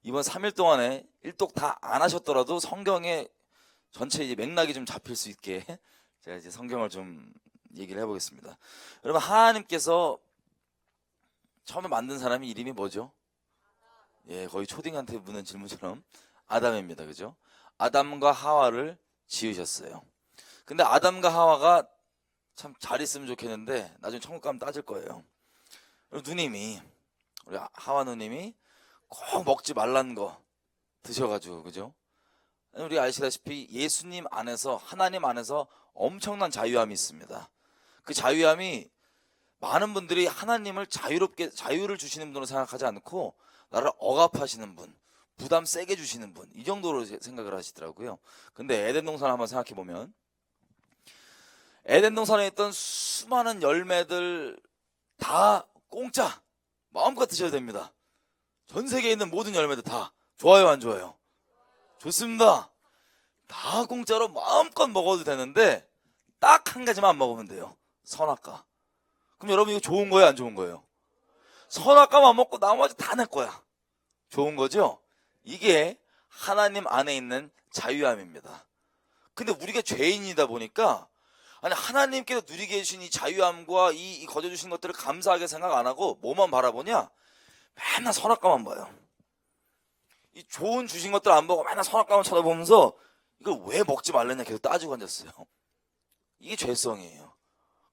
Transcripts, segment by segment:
이번 3일 동안에 일독 다 안 하셨더라도 성경의 전체 이제 맥락이 좀 잡힐 수 있게 제가 이제 성경을 좀 얘기를 해보겠습니다. 여러분, 하나님께서 처음에 만든 사람이 이름이 뭐죠? 예, 거의 초딩한테 묻는 질문처럼 아담입니다. 그죠? 아담과 하와를 지으셨어요. 근데 아담과 하와가 참 잘 있으면 좋겠는데 나중에 천국 가면 따질 거예요. 누님이, 우리 하와 누님이 꼭 먹지 말란 거 드셔가지고, 그죠? 우리 아시다시피 예수님 안에서, 하나님 안에서 엄청난 자유함이 있습니다. 그 자유함이 많은 분들이 하나님을 자유를 주시는 분으로 생각하지 않고 나를 억압하시는 분, 부담 세게 주시는 분, 이 정도로 생각을 하시더라고요. 근데 에덴 동산 한번 생각해 보면, 에덴 동산에 있던 수많은 열매들 다 공짜, 마음껏 드셔도 됩니다. 전 세계에 있는 모든 열매들 다 좋아요, 안 좋아요? 좋습니다. 다 공짜로 마음껏 먹어도 되는데 딱 한 가지만 안 먹으면 돼요. 선악과. 그럼 여러분, 이거 좋은 거예요, 안 좋은 거예요? 선악과만 먹고 나머지 다 내 거야. 좋은 거죠? 이게 하나님 안에 있는 자유함입니다. 근데 우리가 죄인이다 보니까, 아니, 하나님께서 누리게 해주신 이 자유함과 이 거저주신 것들을 감사하게 생각 안 하고 뭐만 바라보냐? 맨날 선악과만 봐요. 이 좋은 주신 것들 안 보고 맨날 선악과만 쳐다보면서 이걸 왜 먹지 말랬냐 계속 따지고 앉았어요. 이게 죄성이에요.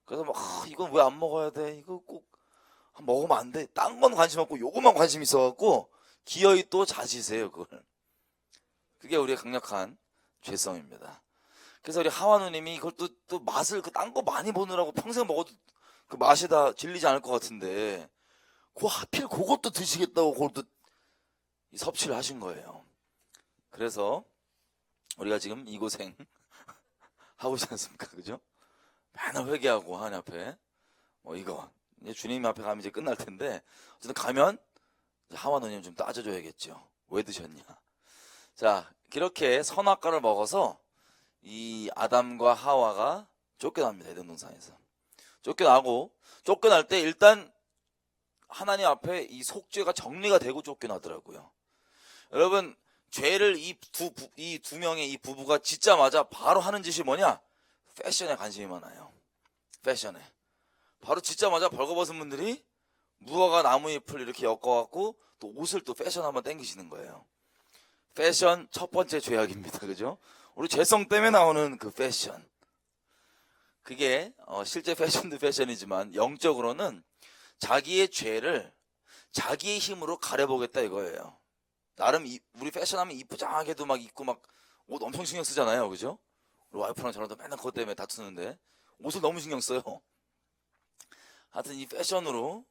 그래서 막 이건 왜 안 먹어야 돼? 이거 꼭 먹으면 안 돼. 딴 건 관심 없고 요것만 관심 있어갖고 기어이 또 자시세요, 그걸. 그게 우리의 강력한 죄성입니다. 그래서 우리 하와 누님이 이걸 또 맛을, 그 딴 거 많이 보느라고 평생 먹어도 그 맛이 다 질리지 않을 것 같은데, 그 하필 그것도 드시겠다고 그것도 섭취를 하신 거예요. 그래서 우리가 지금 이 고생 하고 있지 않습니까? 그죠? 맨날 회개하고 하나님 앞에 이거 이제 주님 앞에 가면 이제 끝날 텐데, 어쨌든 가면 하와 누님 좀 따져줘야겠죠. 왜 드셨냐? 자, 이렇게 선악과를 먹어서 이 아담과 하와가 쫓겨납니다. 에덴 동산에서 쫓겨날 때 일단 하나님 앞에 이 속죄가 정리가 되고 쫓겨나더라고요. 여러분, 죄를 이 두 명의 이 부부가 짓자마자 바로 하는 짓이 뭐냐? 패션에 관심이 많아요. 패션에. 바로 짓자마자 벌거벗은 분들이 무화과 나무잎을 이렇게 엮어갖고 또 옷을 또 패션 한번 땡기시는 거예요. 패션 첫 번째 죄악입니다. 그죠? 우리 죄성 때문에 나오는 그 패션. 그게 실제 패션도 패션이지만 영적으로는 자기의 죄를 자기의 힘으로 가려보겠다 이거예요. 나름 우리 패션하면 이쁘장하게도 막 입고 막 옷 엄청 신경 쓰잖아요. 그죠? 우리 와이프랑 저랑도 맨날 그것 때문에 다투는데 옷을 너무 신경 써요. 하여튼 이 패션으로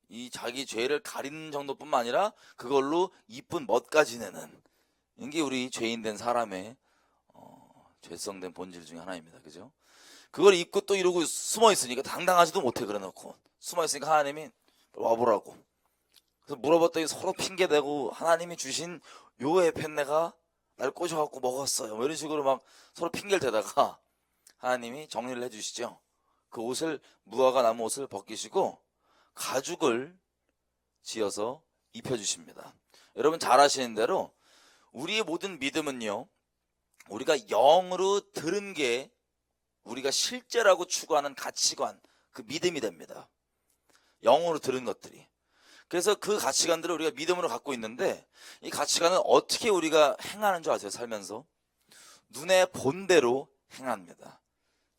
이 자기 죄를 가리는 정도뿐만 아니라 그걸로 이쁜 멋까지 내는, 이게 우리 죄인된 사람의 죄성된 본질 중에 하나입니다. 그죠? 그걸 입고 또 이러고 숨어 있으니까 당당하지도 못해. 그래 놓고 숨어 있으니까 하나님이 와보라고. 그래서 물어봤더니 서로 핑계대고, 하나님이 주신 요의 펜네가 날 꼬셔갖고 먹었어요. 뭐 이런 식으로 막 서로 핑계를 대다가 하나님이 정리를 해주시죠. 그 옷을, 무화과 나무 옷을 벗기시고 가죽을 지어서 입혀주십니다. 여러분 잘 아시는 대로 우리의 모든 믿음은요, 우리가 영으로 들은 게 우리가 실제라고 추구하는 가치관, 그 믿음이 됩니다. 영으로 들은 것들이. 그래서 그 가치관들을 우리가 믿음으로 갖고 있는데, 이 가치관은 어떻게 우리가 행하는 줄 아세요? 살면서 눈에 본 대로 행합니다.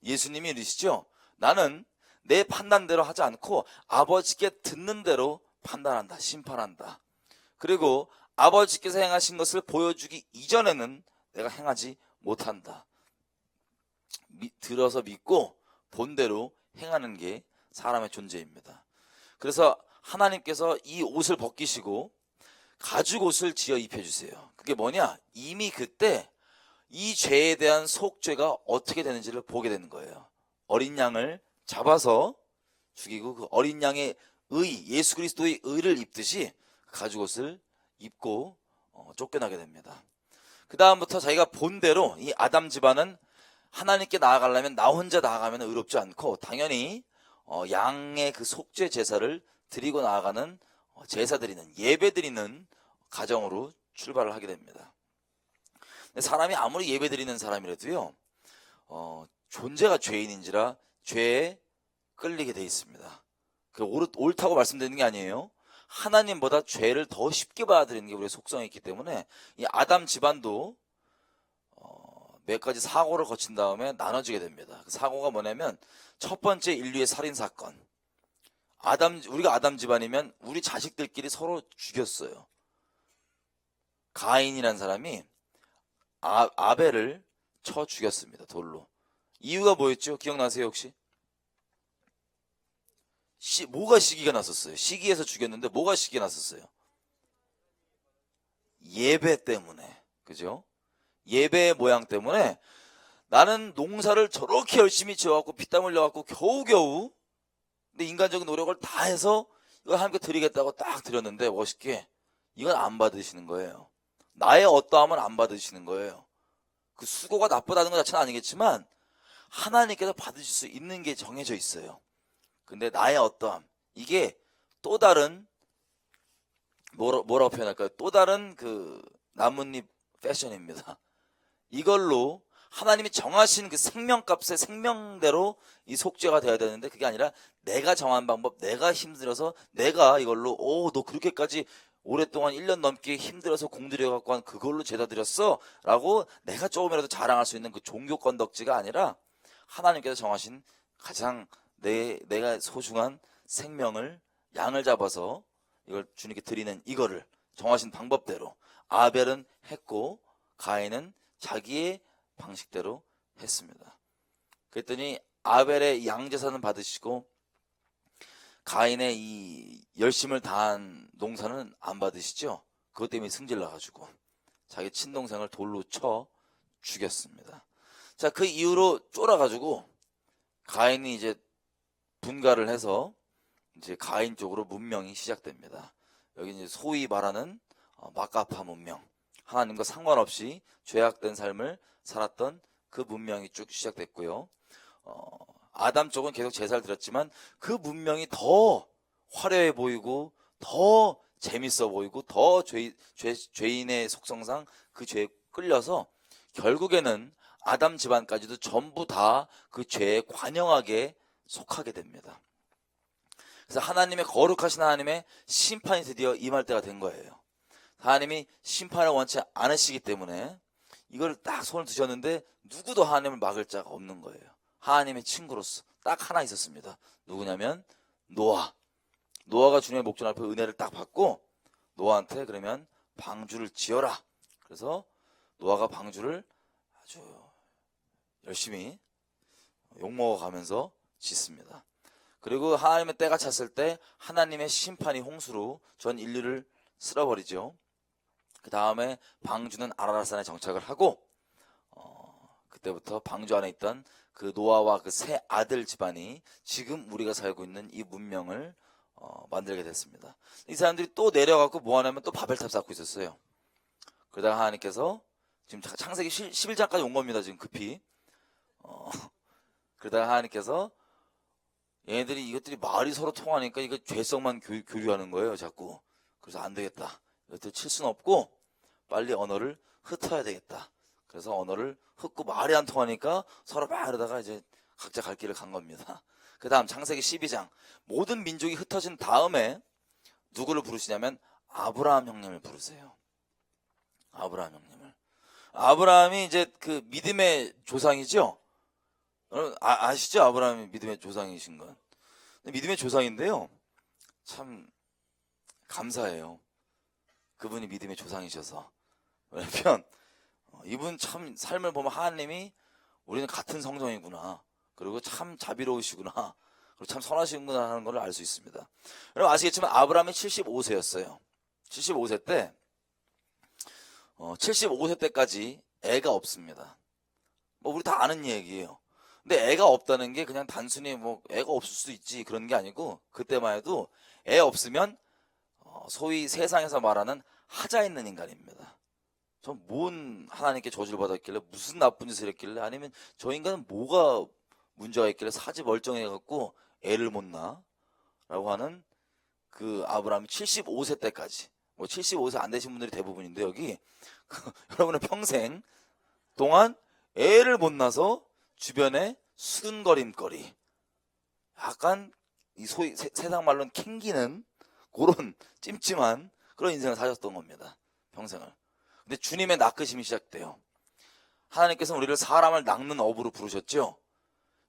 예수님이 이르시죠. 나는 내 판단대로 하지 않고 아버지께 듣는 대로 판단한다, 심판한다. 그리고 아버지께서 행하신 것을 보여주기 이전에는 내가 행하지 못한다. 들어서 믿고 본 대로 행하는 게 사람의 존재입니다. 그래서 하나님께서 이 옷을 벗기시고 가죽 옷을 지어 입혀주세요. 그게 뭐냐? 이미 그때 이 죄에 대한 속죄가 어떻게 되는지를 보게 되는 거예요. 어린 양을 잡아서 죽이고 그 어린 양의 의, 예수 그리스도의 의를 입듯이 가죽 옷을 입고 쫓겨나게 됩니다. 그 다음부터 자기가 본 대로 이 아담 집안은 하나님께 나아가려면 나 혼자 나아가면 의롭지 않고 당연히 양의 그 속죄 제사를 드리고 나아가는 제사 드리는, 예배 드리는 가정으로 출발을 하게 됩니다. 근데 사람이 아무리 예배 드리는 사람이라도요, 존재가 죄인인지라 죄에 끌리게 돼 있습니다. 옳다고 말씀드리는 게 아니에요. 하나님보다 죄를 더 쉽게 받아들이는 게 우리의 속성이 있기 때문에 이 아담 집안도 몇 가지 사고를 거친 다음에 나눠지게 됩니다. 그 사고가 뭐냐면 첫 번째 인류의 살인 사건. 우리가 아담 집안이면 우리 자식들끼리 서로 죽였어요. 가인이라는 사람이 아벨을 쳐 죽였습니다. 돌로. 이유가 뭐였죠? 기억나세요 혹시? 뭐가 시기가 났었어요? 시기에서 죽였는데 뭐가 시기가 났었어요? 예배 때문에. 그죠? 예배의 모양 때문에 나는 농사를 저렇게 열심히 지어갖고 피땀 흘려갖고 겨우겨우 근데 인간적인 노력을 다 해서 이걸 하나님께 드리겠다고 딱 드렸는데 멋있게 이건 안 받으시는 거예요. 나의 어떠함은 안 받으시는 거예요. 그 수고가 나쁘다는 것 자체는 아니겠지만 하나님께서 받으실 수 있는 게 정해져 있어요. 근데 나의 어떠함 이게 또 다른 뭐라고 표현할까요? 또 다른 그 나뭇잎 패션입니다. 이걸로 하나님이 정하신 그 생명값의 생명대로 이 속죄가 되어야 되는데 그게 아니라 내가 정한 방법, 내가 힘들어서 내가 이걸로 너 그렇게까지 오랫동안 1년 넘게 힘들어서 공들여갖고 한 그걸로 제다 드렸어 라고 내가 조금이라도 자랑할 수 있는 그 종교 건덕지가 아니라 하나님께서 정하신 가장 내가 소중한 생명을 양을 잡아서 이걸 주님께 드리는 이거를 정하신 방법대로 아벨은 했고 가인은 자기의 방식대로 했습니다. 그랬더니 아벨의 양제사는 받으시고 가인의 이 열심을 다한 농사는 안 받으시죠. 그것 때문에 승질 나가지고 자기 친동생을 돌로 쳐 죽였습니다. 자, 그 이후로 쫄아가지고 가인이 이제 분가를 해서 이제 가인 쪽으로 문명이 시작됩니다. 여기 이제 소위 말하는 마카파 문명, 하나님과 상관없이 죄악된 삶을 살았던 그 문명이 쭉 시작됐고요. 아담 쪽은 계속 제사를 드렸지만 그 문명이 더 화려해 보이고 더 재밌어 보이고 더 죄인의 속성상 그 죄에 끌려서 결국에는 아담 집안까지도 전부 다 그 죄에 관영하게 속하게 됩니다. 그래서 하나님의 거룩하신 하나님의 심판이 드디어 임할 때가 된 거예요. 하나님이 심판을 원치 않으시기 때문에 이걸 딱 손을 드셨는데 누구도 하나님을 막을 자가 없는 거예요. 하나님의 친구로서 딱 하나 있었습니다. 누구냐면 노아가 주님의 목전 앞에 은혜를 딱 받고 노아한테 그러면 방주를 지어라. 그래서 노아가 방주를 아주 열심히 욕먹어가면서 짓습니다. 그리고 하나님의 때가 찼을 때 하나님의 심판이 홍수로 전 인류를 쓸어버리죠. 그 다음에 방주는 아라랏산에 정착을 하고 그때부터 방주 안에 있던 그 노아와 그 세 아들 집안이 지금 우리가 살고 있는 이 문명을 만들게 됐습니다. 이 사람들이 또 내려가고 뭐 하냐면 또 바벨탑 쌓고 있었어요. 그러다가 하나님께서 지금 창세기 11장까지 온 겁니다. 지금 급히. 그러다가 하나님께서 이것들이 말이 서로 통하니까 이거 죄성만 교류하는 거예요. 자꾸. 그래서 안 되겠다. 이것들 칠 수는 없고 빨리 언어를 흩어야 되겠다. 그래서 언어를 흩고 말이 안 통하니까 서로 막 이러다가 이제 각자 갈 길을 간 겁니다. 그 다음 창세기 12장 모든 민족이 흩어진 다음에 누구를 부르시냐면 아브라함 형님을 부르세요. 아브라함 형님을. 아브라함이 이제 그 믿음의 조상이죠. 여러분 아시죠? 아브라함이 믿음의 조상이신 건. 믿음의 조상인데요. 참 감사해요. 그분이 믿음의 조상이셔서. 왜냐면 이분 참 삶을 보면 하나님이 우리는 같은 성정이구나. 그리고 참 자비로우시구나. 그리고 참 선하시구나 하는 걸 알 수 있습니다. 여러분 아시겠지만 아브라함이 75세였어요. 75세 때 75세 때까지 애가 없습니다. 뭐 우리 다 아는 얘기예요. 근데 애가 없다는 게 그냥 단순히 뭐 애가 없을 수도 있지 그런 게 아니고 그때만 해도 애 없으면 소위 세상에서 말하는 하자 있는 인간입니다. 전 뭔 하나님께 저주를 받았길래 무슨 나쁜 짓을 했길래 아니면 저 인간은 뭐가 문제가 있길래 사지 멀쩡해갖고 애를 못 낳아? 라고 하는 그 아브라함이 75세 때까지 뭐 75세 안 되신 분들이 대부분인데 여기 여러분은 평생 동안 애를 못 낳아서 주변에 수근거림거리, 약간 이 소위 세상 말로는 캥기는 그런 찜찜한 그런 인생을 사셨던 겁니다. 평생을. 근데 주님의 낚으심이 시작돼요. 하나님께서 우리를 사람을 낚는 업으로 부르셨죠.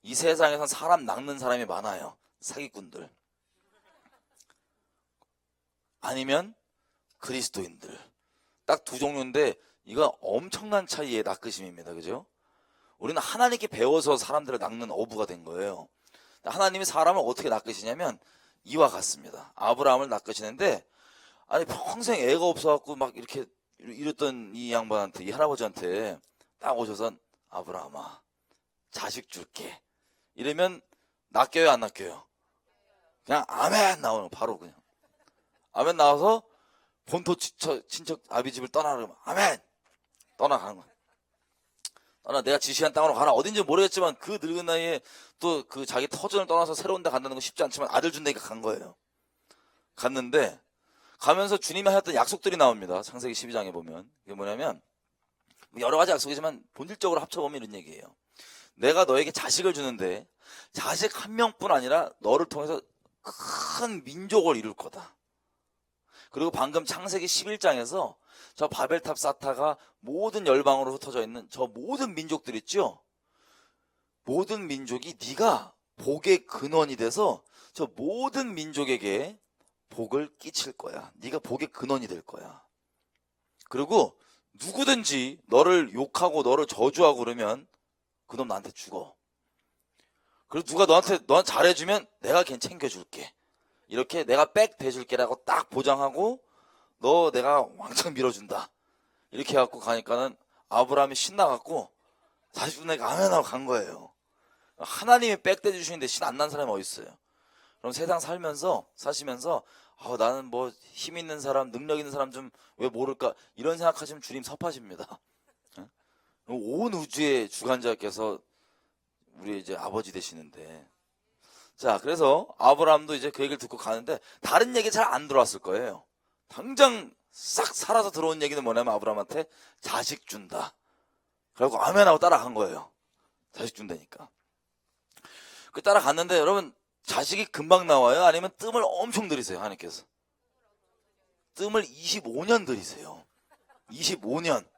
이 세상에선 사람 낚는 사람이 많아요. 사기꾼들. 아니면 그리스도인들. 딱 두 종류인데 이거 엄청난 차이의 낚으심입니다. 그죠? 우리는 하나님께 배워서 사람들을 낚는 어부가 된 거예요. 하나님이 사람을 어떻게 낚으시냐면 이와 같습니다. 아브라함을 낚으시는데 아니 평생 애가 없어갖고 막 이렇게 이랬던 이 양반한테, 이 할아버지한테 딱 오셔서 아브라함아 자식 줄게 이러면 낚여요 안 낚여요? 그냥 아멘 나오는 거 바로 그냥 아멘 나와서 본토 친척 아비 집을 떠나려면 아멘 떠나가는 거야. 떠나 내가 지시한 땅으로 가라. 어딘지 모르겠지만 그 늙은 나이에 또 그 자기 터전을 떠나서 새로운 데 간다는 건 쉽지 않지만 아들 준다니까 간 거예요. 갔는데 가면서 주님이 하셨던 약속들이 나옵니다. 창세기 12장에 보면 이게 뭐냐면 여러 가지 약속이지만 본질적으로 합쳐보면 이런 얘기예요. 내가 너에게 자식을 주는데 자식 한 명뿐 아니라 너를 통해서 큰 민족을 이룰 거다. 그리고 방금 창세기 11장에서 저 바벨탑 쌓다가 모든 열방으로 흩어져 있는 저 모든 민족들 있죠? 모든 민족이 네가 복의 근원이 돼서 저 모든 민족에게 복을 끼칠 거야. 네가 복의 근원이 될 거야. 그리고 누구든지 너를 욕하고 너를 저주하고 그러면 그놈 나한테 죽어. 그리고 누가 너한테 잘해주면 내가 걔 챙겨줄게. 이렇게 내가 백 대줄게라고 딱 보장하고 너 내가 왕창 밀어준다. 이렇게 해갖고 가니까는 아브라함이 신나갖고 다시 내가 아멘하고 간 거예요. 하나님이 백 대주시는데 신 안 난 사람이 어디 있어요? 그럼 세상 사시면서 나는 뭐 힘 있는 사람, 능력 있는 사람 좀 왜 모를까 이런 생각하시면 주님 섭하십니다. 온 우주의 주관자께서 우리 이제 아버지 되시는데 자 그래서 아브라함도 이제 그 얘기를 듣고 가는데 다른 얘기 잘 안 들어왔을 거예요. 당장 싹 살아서 들어온 얘기는 뭐냐면 아브라함한테 자식 준다. 그래갖고 아멘하고 따라간 거예요. 자식 준다니까. 그 따라갔는데 여러분 자식이 금방 나와요? 아니면 뜸을 엄청 들이세요 하나님께서? 뜸을 25년 들이세요. 25년.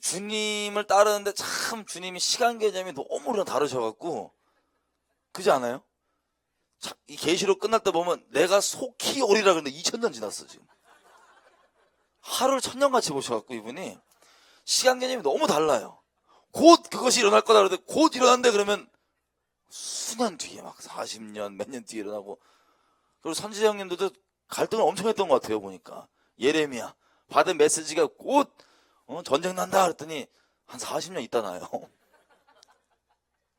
주님을 따르는데 참 주님이 시간 개념이 너무 다르셔갖고 그지 않아요? 이 계시록 끝날 때 보면 내가 속히 오리라 그러는데 2000년 지났어 지금. 하루를 1000년같이 보셔갖고 이분이 시간 개념이 너무 달라요. 곧 그것이 일어날 거다 그러는데 곧 일어난대 그러면 수년 뒤에 막 40년 몇 년 뒤에 일어나고. 그리고 선지자 형님들도 갈등을 엄청 했던 것 같아요 보니까. 예레미야 받은 메시지가 곧 전쟁 난다 그랬더니 한 40년 있다 나요.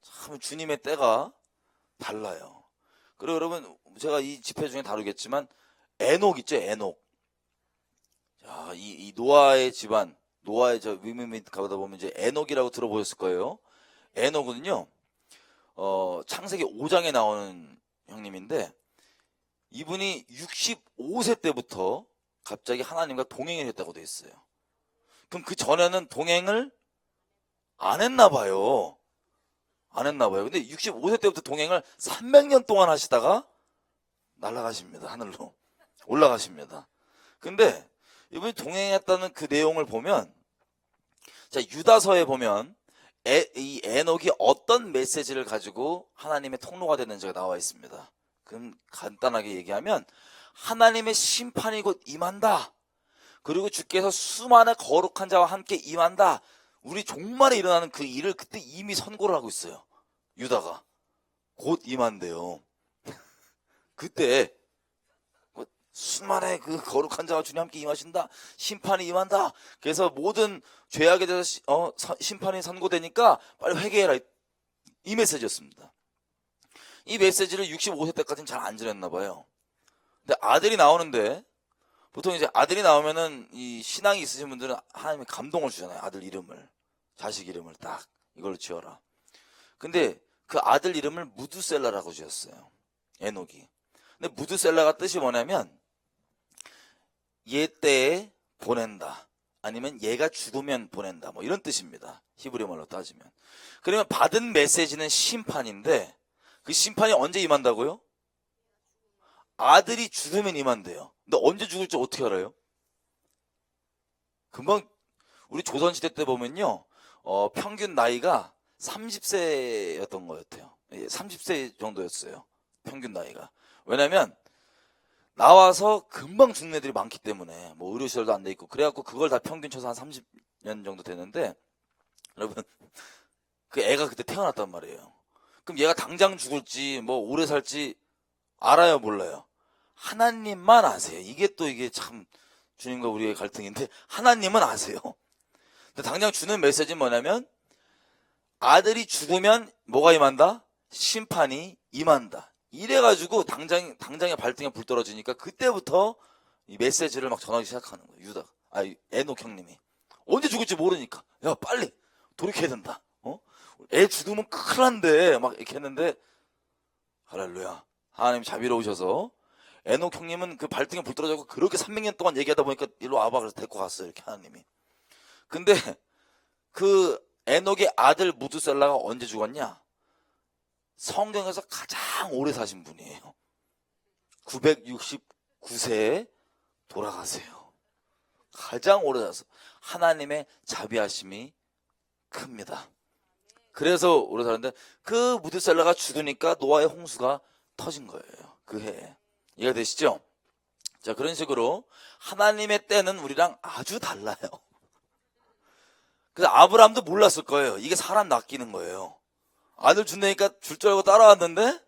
참 주님의 때가 달라요. 그리고 여러분 제가 이 집회 중에 다루겠지만 에녹 있죠 에녹. 자, 이 노아의 집안 노아의 저 위문밑 가보다 보면 이제 에녹이라고 들어보셨을 거예요. 에녹은요 창세기 5장에 나오는 형님인데 이분이 65세 때부터 갑자기 하나님과 동행을 했다고 돼 있어요. 그럼 그 전에는 동행을 안 했나 봐요. 안 했나 봐요. 근데 65세 때부터 동행을 300년 동안 하시다가 날아가십니다. 하늘로 올라가십니다. 근데 이분이 동행했다는 그 내용을 보면 자 유다서에 보면 이 에녹이 어떤 메시지를 가지고 하나님의 통로가 됐는지가 나와 있습니다. 그럼 간단하게 얘기하면 하나님의 심판이 곧 임한다. 그리고 주께서 수많은 거룩한 자와 함께 임한다. 우리 종말에 일어나는 그 일을 그때 이미 선고를 하고 있어요. 유다가 곧 임한대요. 그때 수많은 그 거룩한 자와 주님 함께 임하신다. 심판이 임한다. 그래서 모든 죄악에 대해서 심판이 선고되니까 빨리 회개해라. 이 메시지였습니다. 이 메시지를 65세 때까지는 잘 안 전했나 봐요. 근데 아들이 나오는데 보통 이제 아들이 나오면은 이 신앙이 있으신 분들은 하나님이 감동을 주잖아요. 아들 이름을 자식 이름을 딱 이걸로 지어라. 근데 그 아들 이름을 무두셀라라고 지었어요. 에녹이. 근데 무두셀라가 뜻이 뭐냐면 얘 때에 보낸다. 아니면 얘가 죽으면 보낸다. 뭐 이런 뜻입니다. 히브리 말로 따지면. 그러면 받은 메시지는 심판인데 그 심판이 언제 임한다고요? 아들이 죽으면 임한대요. 근데 언제 죽을지 어떻게 알아요? 금방 우리 조선시대 때 보면요. 평균 나이가 30세였던 것 같아요. 30세 정도였어요. 평균 나이가. 왜냐면 나와서 금방 죽는 애들이 많기 때문에 뭐 의료시설도 안 돼 있고 그래갖고 그걸 다 평균 쳐서 한 30년 정도 되는데 여러분 그 애가 그때 태어났단 말이에요. 그럼 얘가 당장 죽을지 뭐 오래 살지 알아요 몰라요? 하나님만 아세요. 이게 또 이게 참 주님과 우리의 갈등인데 하나님은 아세요. 근데 당장 주는 메시지는 뭐냐면 아들이 죽으면 뭐가 임한다? 심판이 임한다. 이래가지고 당장에 발등에 불 떨어지니까 그때부터 이 메시지를 막 전하기 시작하는 거예요. 에녹 형님이 언제 죽을지 모르니까 야 빨리 돌이켜야 된다. 애 죽으면 큰일 난대 막 이렇게 했는데 할렐루야 하나님 자비로우셔서 에녹 형님은 그 발등에 불 떨어져서 그렇게 300년 동안 얘기하다 보니까 일로 와봐 그래서 데리고 갔어요 이렇게 하나님이. 근데 그 에녹의 아들 무드셀라가 언제 죽었냐? 성경에서 가장 오래 사신 분이에요. 969세에 돌아가세요. 가장 오래 사서 하나님의 자비하심이 큽니다. 그래서 오래 사는데 그 무드셀라가 죽으니까 노아의 홍수가 터진 거예요. 그 해에. 이해가 되시죠? 자, 그런 식으로 하나님의 때는 우리랑 아주 달라요. 그래서 아브라함도 몰랐을 거예요. 이게 사람 낚이는 거예요. 아들 준다니까 줄 줄 알고 따라왔는데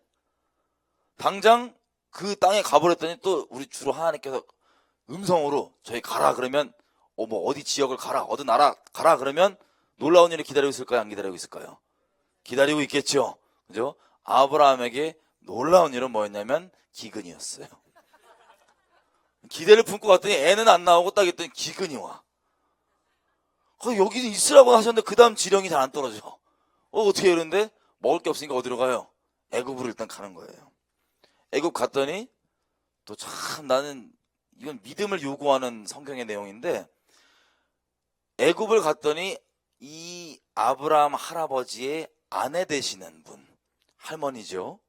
당장 그 땅에 가버렸더니 또 우리 주로 하나님께서 음성으로 저희 가라 그러면 뭐 어디 지역을 가라 어디 나라 가라 그러면 놀라운 일이 기다리고 있을까요? 안 기다리고 있을까요? 기다리고 있겠죠. 그죠? 아브라함에게 놀라운 일은 뭐였냐면 기근이었어요. 기대를 품고 갔더니 애는 안 나오고 딱 했더니 기근이 와. 여기는 있으라고 하셨는데 그 다음 지령이 잘 안 떨어져. 어떻게 이러는데 먹을 게 없으니까 어디로 가요? 애굽으로 일단 가는 거예요. 애굽 갔더니 또 참 나는 이건 믿음을 요구하는 성경의 내용인데 애굽을 갔더니 이 아브라함 할아버지의 아내 되시는 분 할머니죠.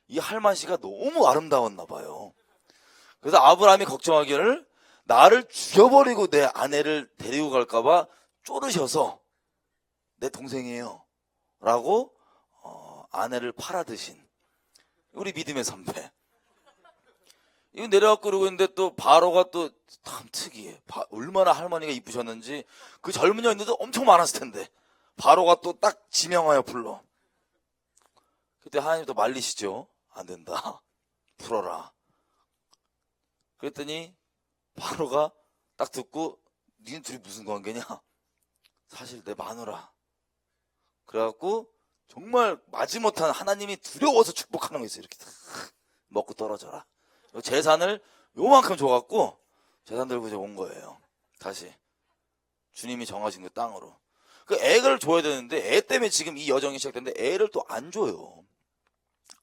이 할머니가 너무 아름다웠나 봐요. 그래서 아브라함이 걱정하기를 나를 죽여버리고 내 아내를 데리고 갈까봐 쪼르셔서 내 동생이에요 라고 아내를 팔아드신 우리 믿음의 선배. 이거 내려갖고 그러고 있는데 또 바로가 또 참 특이해. 얼마나 할머니가 이쁘셨는지 그 젊은 여인들도 엄청 많았을 텐데 바로가 또 딱 지명하여 불러. 그때 하나님도 말리시죠. 안 된다. 풀어라. 그랬더니 바로가 딱 듣고 니는 둘이 무슨 관계냐? 사실 내 마누라. 그래갖고 정말 마지못한 하나님이 두려워서 축복하는 거 있어요. 이렇게 먹고 떨어져라. 재산을 요만큼 줘갖고 재산 들고 이제 온 거예요. 다시 주님이 정하신 그 땅으로. 그 애를 줘야 되는데 애 때문에 지금 이 여정이 시작됐는데 애를 또 안 줘요.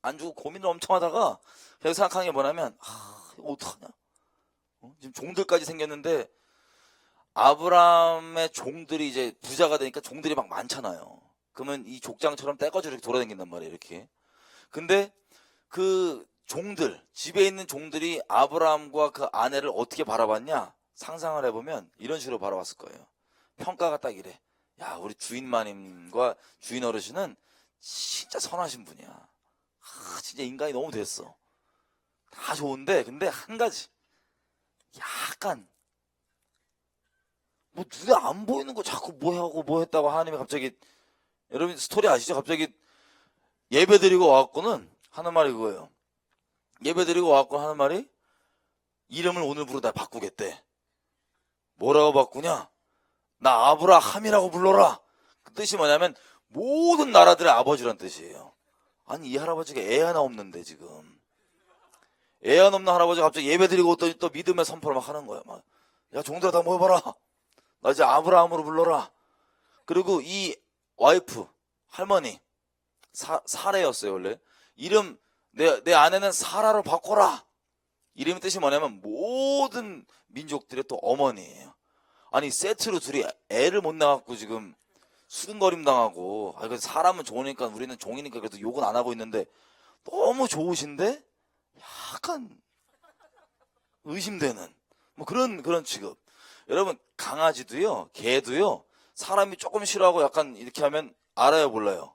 안 주고 고민을 엄청 하다가 그냥 생각하는 게 뭐냐면 이거 어떡하냐? 지금 종들까지 생겼는데 아브라함의 종들이 이제 부자가 되니까 종들이 막 많잖아요. 그러면 이 족장처럼 떼거지로 이렇게 돌아다닌단 말이에요. 이렇게. 근데 그 종들, 집에 있는 종들이 아브라함과 그 아내를 어떻게 바라봤냐? 상상을 해보면 이런 식으로 바라봤을 거예요. 평가가 딱 이래. 야, 우리 주인 마님과 주인 어르신은 진짜 선하신 분이야. 진짜 인간이 너무 됐어. 다 좋은데 근데 한 가지 약간 뭐 눈에 안 보이는 거 자꾸 뭐 하고 뭐 했다고 하나님이 갑자기 여러분 스토리 아시죠? 갑자기 예배 드리고 와갖고는 하는 말이 그거예요. 예배 드리고 와갖고 하는 말이 이름을 오늘부로 다 바꾸겠대. 뭐라고 바꾸냐? 나 아브라함이라고 불러라. 그 뜻이 뭐냐면 모든 나라들의 아버지란 뜻이에요. 아니 이 할아버지가 애 하나 없는데 지금 애 하나 없는 할아버지가 갑자기 예배 드리고 왔더니 또 믿음의 선포를 막 하는 거야. 막 야 종들아 다 모여봐라. 나 이제 아브라함으로 불러라. 그리고 이 와이프 할머니 사레였어요 원래. 이름 내 아내는 사라로 바꿔라. 이름의 뜻이 뭐냐면 모든 민족들의 또 어머니예요. 아니 세트로 둘이 애를 못 낳았고 지금 수근거림 당하고, 그 사람은 좋으니까 우리는 종이니까 그래도 욕은 안 하고 있는데 너무 좋으신데 약간 의심되는 뭐 그런 취급. 여러분 강아지도요, 개도요, 사람이 조금 싫어하고 약간 이렇게 하면 알아요, 몰라요?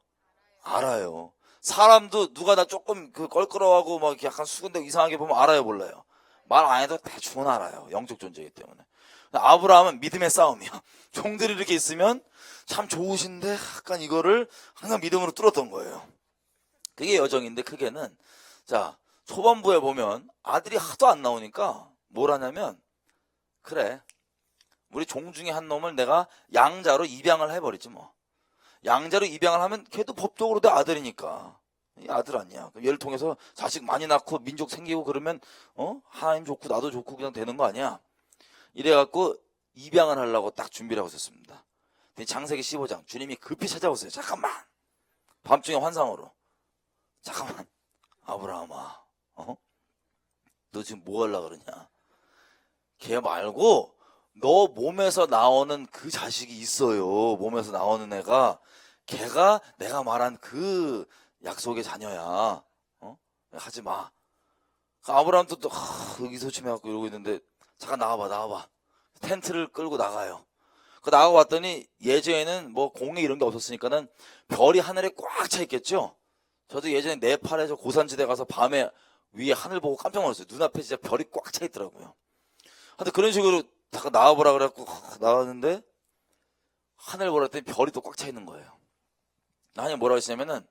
알아요. 사람도 누가 나 조금 그 껄끄러워하고 막 이렇게 약간 수근대고 이상하게 보면 알아요, 몰라요? 말 안 해도 대충은 알아요. 영적 존재이기 때문에. 아브라함은 믿음의 싸움이야. 종들이 이렇게 있으면 참 좋으신데 약간 이거를 항상 믿음으로 뚫었던 거예요. 그게 여정인데, 크게는 자 초반부에 보면 아들이 하도 안 나오니까 뭘 하냐면, 그래 우리 종 중에 한 놈을 내가 양자로 입양을 해버리지 뭐. 양자로 입양을 하면 걔도 법적으로 내 아들이니까. 이 아들 아니야. 얘를 통해서 자식 많이 낳고 민족 생기고 그러면 하나님 좋고 나도 좋고 그냥 되는 거 아니야. 이래갖고 입양을 하려고 딱 준비를 하고 있었습니다. 창세기 15장 주님이 급히 찾아오세요. 잠깐만. 밤중에 환상으로. 잠깐만. 아브라함아, 너 지금 뭐 하려고 그러냐? 걔 말고 너 몸에서 나오는 그 자식이 있어요. 몸에서 나오는 애가, 걔가 내가 말한 그 약속의 자녀야. 하지 마. 아브라함도 또 의기소침해갖고 이러고 있는데, 잠깐 나와봐. 텐트를 끌고 나가요. 나가고 봤더니 예전에는 뭐 공해 이런 게 없었으니까는 별이 하늘에 꽉 차 있겠죠. 저도 예전에 네팔에서 고산지대 가서 밤에 위에 하늘 보고 깜짝 놀랐어요. 눈앞에 진짜 별이 꽉 차 있더라고요. 근데 그런 식으로 잠깐 나와보라 그래갖고 나왔는데, 하늘 보라 했더니 별이 또 꽉 차 있는 거예요. 하나님 뭐라고 했냐면은,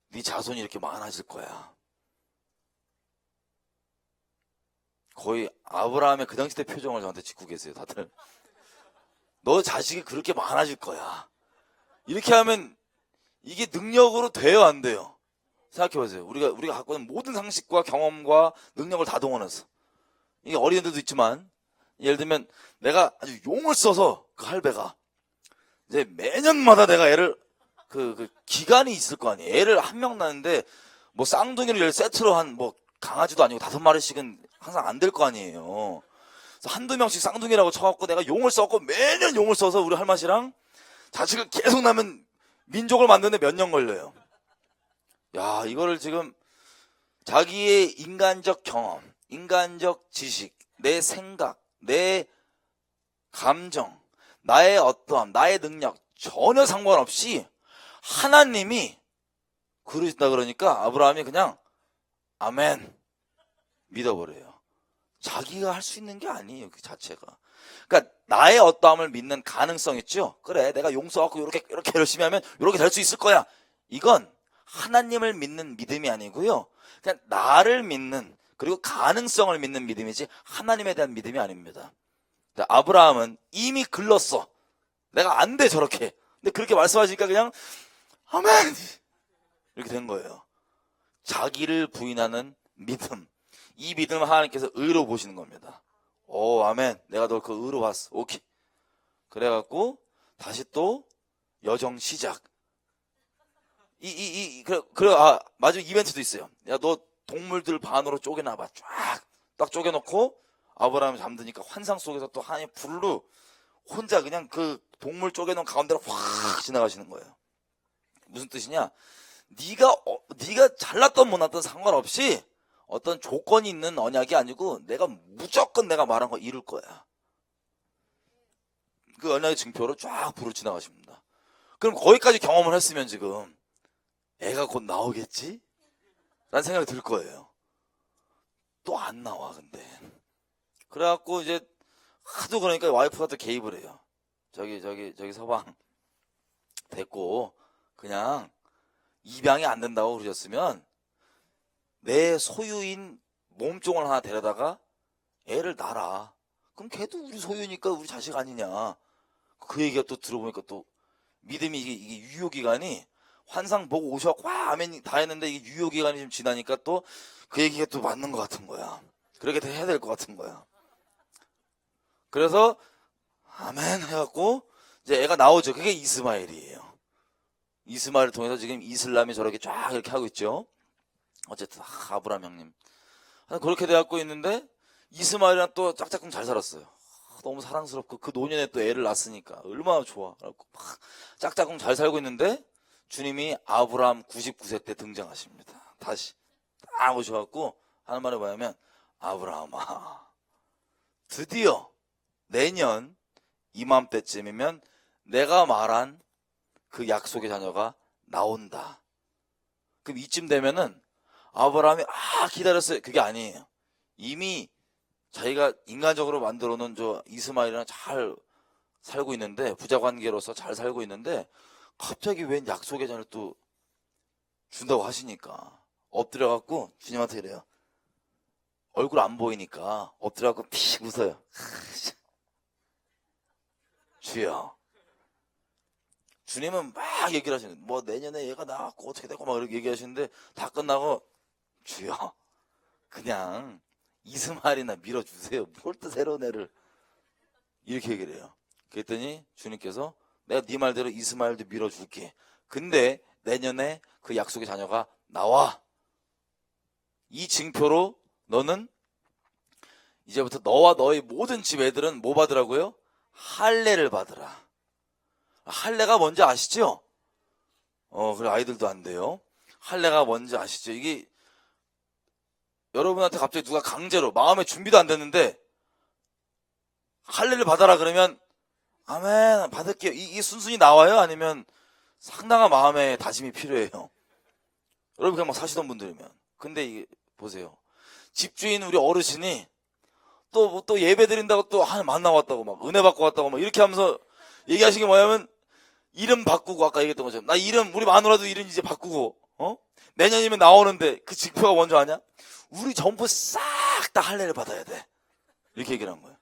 네 자손이 이렇게 많아질 거야. 거의 아브라함의 그 당시 때 표정을 저한테 짓고 계세요, 다들. 너 자식이 그렇게 많아질 거야. 이렇게 하면 이게 능력으로 돼요, 안 돼요? 생각해보세요. 우리가 갖고 있는 모든 상식과 경험과 능력을 다 동원해서. 이게 어린애들도 있지만, 예를 들면 내가 아주 용을 써서 그 할배가 이제 매년마다 내가 애를 그 기간이 있을 거 아니에요. 애를 한 명 낳는데 뭐 쌍둥이를 세트로 한 뭐 강아지도 아니고 5마리씩은 항상 안 될 거 아니에요. 그래서 한두 명씩 쌍둥이라고 쳐갖고 내가 용을 써갖고 매년 용을 써서 우리 할머니랑 자식을 계속 낳으면 민족을 만드는데 몇 년 걸려요. 야, 이거를 지금 자기의 인간적 경험, 인간적 지식, 내 생각, 내 감정, 나의 어떠함, 나의 능력 전혀 상관없이 하나님이 그러신다 그러니까 아브라함이 그냥 아멘 믿어버려요. 자기가 할 수 있는 게 아니에요, 그 자체가. 그러니까 나의 어떠함을 믿는 가능성 있죠. 그래, 내가 용서하고 이렇게 열심히 하면 이렇게 될 수 있을 거야. 이건 하나님을 믿는 믿음이 아니고요, 그냥 나를 믿는, 그리고 가능성을 믿는 믿음이지 하나님에 대한 믿음이 아닙니다. 아브라함은 이미 글렀어. 내가 안 돼, 저렇게. 근데 그렇게 말씀하시니까 그냥 아멘 이렇게 된 거예요. 자기를 부인하는 믿음. 이 믿음을 하나님께서 의로 보시는 겁니다. 오, 아멘. 내가 널 그 의로 봤어. 오케이. 그래갖고 다시 또 여정 시작. 마지막 이벤트도 있어요. 야, 너 동물들 반으로 쪼개놔봐. 딱 쪼개놓고 아브라함이 잠드니까 환상 속에서 또 하나님 불로 혼자 그냥 그 동물 쪼개놓은 가운데로 확 지나가시는 거예요. 무슨 뜻이냐? 네가 잘났던 못났던 상관없이 어떤 조건이 있는 언약이 아니고 내가 무조건 내가 말한 거 이룰 거야. 그 언약의 증표로 쫙 불을 지나가십니다. 그럼 거기까지 경험을 했으면 지금 애가 곧 나오겠지? 라는 생각이 들 거예요. 또 안 나와, 근데. 그래갖고 이제 하도 그러니까 와이프가 또 개입을 해요. 저기 서방 됐고 그냥 입양이 안 된다고 그러셨으면 내 소유인 몸종을 하나 데려다가 애를 낳아라. 그럼 걔도 우리 소유니까 우리 자식 아니냐. 그 얘기가 또 들어보니까 또 믿음이 이게 유효기간이 환상 보고 오셔갖고 아멘 다 했는데 이게 유효기간이 좀 지나니까 또 그 얘기가 또 맞는 것 같은 거야. 그렇게 해야 될 것 같은 거야. 그래서 아멘 해갖고 이제 애가 나오죠. 그게 이스마엘이에요. 이스마엘을 통해서 지금 이슬람이 저렇게 쫙 이렇게 하고 있죠. 어쨌든 아브라함 형님 그렇게 돼갖고 있는데 이스마엘이랑 또 짝짝꿍 잘 살았어요. 너무 사랑스럽고 그 노년에 또 애를 낳았으니까 얼마나 좋아. 그래갖고 막 짝짝꿍 잘 살고 있는데 주님이 아브라함 99세 때 등장하십니다. 다시 딱 오셔갖고 하는 말이 뭐냐면, 아브라함아, 드디어 내년 이맘때쯤이면 내가 말한 그 약속의 자녀가 나온다. 그럼 이쯤 되면은 아브라함이 기다렸어요. 그게 아니에요. 이미 자기가 인간적으로 만들어 놓은 저 이스마엘이랑 잘 살고 있는데, 부자 관계로서 잘 살고 있는데 갑자기 웬 약속의 자녀를 또 준다고 하시니까 엎드려갖고 주님한테 이래요. 얼굴 안 보이니까 엎드려갖고 픽 웃어요. 주여. 주님은 막 얘기를 하시는 거예요. 뭐 내년에 얘가 나왔고 어떻게 되고 막 이렇게 얘기하시는데 다 끝나고, 주여, 그냥 이스마엘이나 밀어주세요. 뭘 또 새로운 애를. 이렇게 얘기를 해요. 그랬더니 주님께서 내가 네 말대로 이스마엘도 밀어줄게. 근데 내년에 그 약속의 자녀가 나와. 이 징표로 너는 이제부터 너와 너의 모든 집 애들은 뭐 받으라고요? 할례를 받으라. 할례가 뭔지 아시죠? 그래, 아이들도 안 돼요. 할례가 뭔지 아시죠? 이게 여러분한테 갑자기 누가 강제로, 마음의 준비도 안 됐는데 할례를 받아라 그러면 아멘 받을게요. 이 순순히 나와요? 아니면 상당한 마음의 다짐이 필요해요? 여러분 그냥 막 사시던 분들이면. 근데 이게 보세요. 집주인 우리 어르신이 또 예배 드린다고 또 만나 왔다고 막 은혜 받고 왔다고 막 이렇게 하면서 얘기하신 게 뭐냐면, 이름 바꾸고, 아까 얘기했던 것처럼 나 이름, 우리 마누라도 이름 이제 바꾸고 내년이면 나오는데 그 징표가 뭔지 아냐? 우리 전부 싹 다 할례를 받아야 돼. 이렇게 얘기를 한 거예요.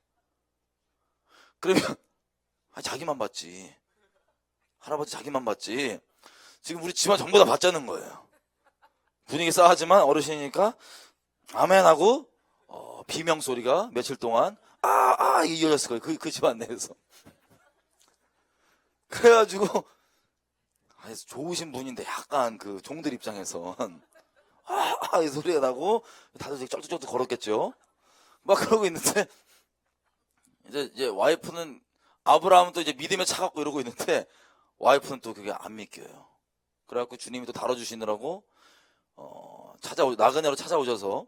그러면 자기만 받지, 할아버지 자기만 받지, 지금 우리 집안 전부 다 받자는 거예요. 분위기 싸하지만 어르신이니까 아멘 하고 비명 소리가 며칠 동안 이게 이어졌을 거예요. 그 집안 내에서. 그래가지고 좋으신 분인데 약간 그 종들 입장에선 이 소리가 나고 다들 되게 쩔뚝쩔뚝 걸었겠죠. 막 그러고 있는데 이제 와이프는, 아브라함은 또 이제 믿음에 차갑고 이러고 있는데 와이프는 또 그게 안 믿겨요. 그래갖고 주님이 또 다뤄주시느라고 나그네로 찾아오셔서,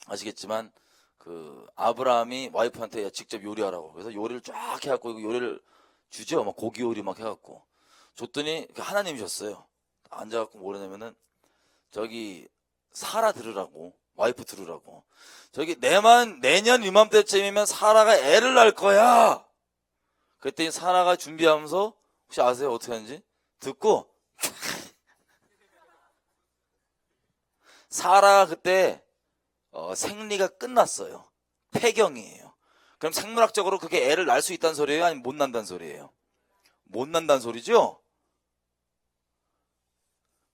아시겠지만 그 아브라함이 와이프한테 직접 요리하라고, 그래서 요리를 쫙 해갖고 이거 요리를 주죠. 막 고기 요리 막 해갖고 줬더니 하나님이셨어요. 앉아갖고 뭐라냐면은, 저기 사라 들으라고, 와이프 들으라고, 저기 내년 이맘때쯤이면 사라가 애를 낳을 거야. 그랬더니 사라가 준비하면서, 혹시 아세요 어떻게 하는지? 듣고 사라가 그때 생리가 끝났어요. 폐경이에요. 그럼 생물학적으로 그게 애를 낳을 수 있다는 소리예요? 아니면 못 난다는 소리예요? 못 난다는 소리죠?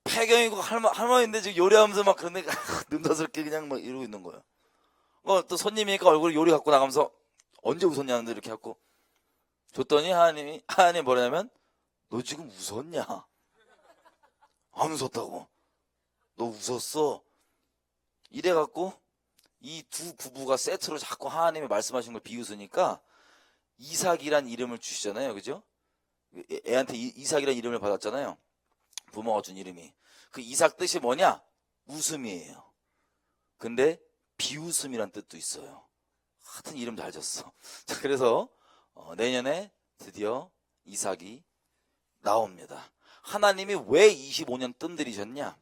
폐경이고 할머니인데 지금 요리하면서 막 그런데 능사스럽게 그냥 막 이러고 있는 거예요. 또 손님이니까 얼굴에 요리 갖고 나가면서 언제 웃었냐는데 이렇게 갖고 줬더니 하나님 뭐냐면, 너 지금 웃었냐? 안 웃었다고. 너 웃었어? 이래갖고 이 두 부부가 세트로 자꾸 하나님이 말씀하신 걸 비웃으니까 이삭이란 이름을 주시잖아요. 그죠? 애한테 이삭이란 이름을 받았잖아요. 부모가 준 이름이. 그 이삭 뜻이 뭐냐? 웃음이에요. 근데 비웃음이란 뜻도 있어요. 하여튼 이름 잘 졌어. 자, 그래서 내년에 드디어 이삭이 나옵니다. 하나님이 왜 25년 뜸들이셨냐?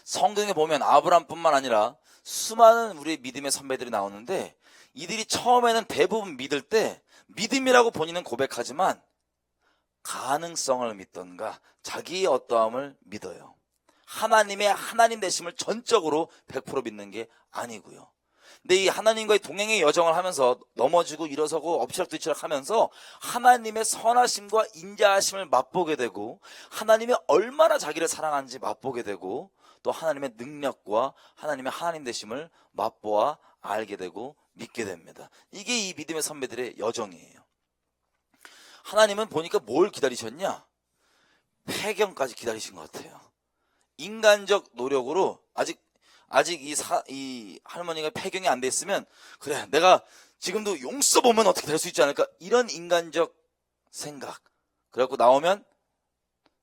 성경에 보면 아브라함뿐만 아니라 수많은 우리 믿음의 선배들이 나오는데, 이들이 처음에는 대부분 믿을 때 믿음이라고 본인은 고백하지만 가능성을 믿던가 자기의 어떠함을 믿어요. 하나님의 하나님 되심을 전적으로 100% 믿는 게 아니고요. 근데 이 하나님과의 동행의 여정을 하면서 넘어지고 일어서고 엎치락뒤치락 하면서 하나님의 선하심과 인자하심을 맛보게 되고, 하나님이 얼마나 자기를 사랑하는지 맛보게 되고, 또 하나님의 능력과 하나님의 하나님 되심을 맛보아 알게 되고 믿게 됩니다. 이게 이 믿음의 선배들의 여정이에요. 하나님은 보니까 뭘 기다리셨냐? 폐경까지 기다리신 것 같아요. 인간적 노력으로 아직 아직 이 할머니가 폐경이 안 돼 있으면, 그래, 내가 지금도 용 써보면 어떻게 될 수 있지 않을까? 이런 인간적 생각. 그래갖고 나오면,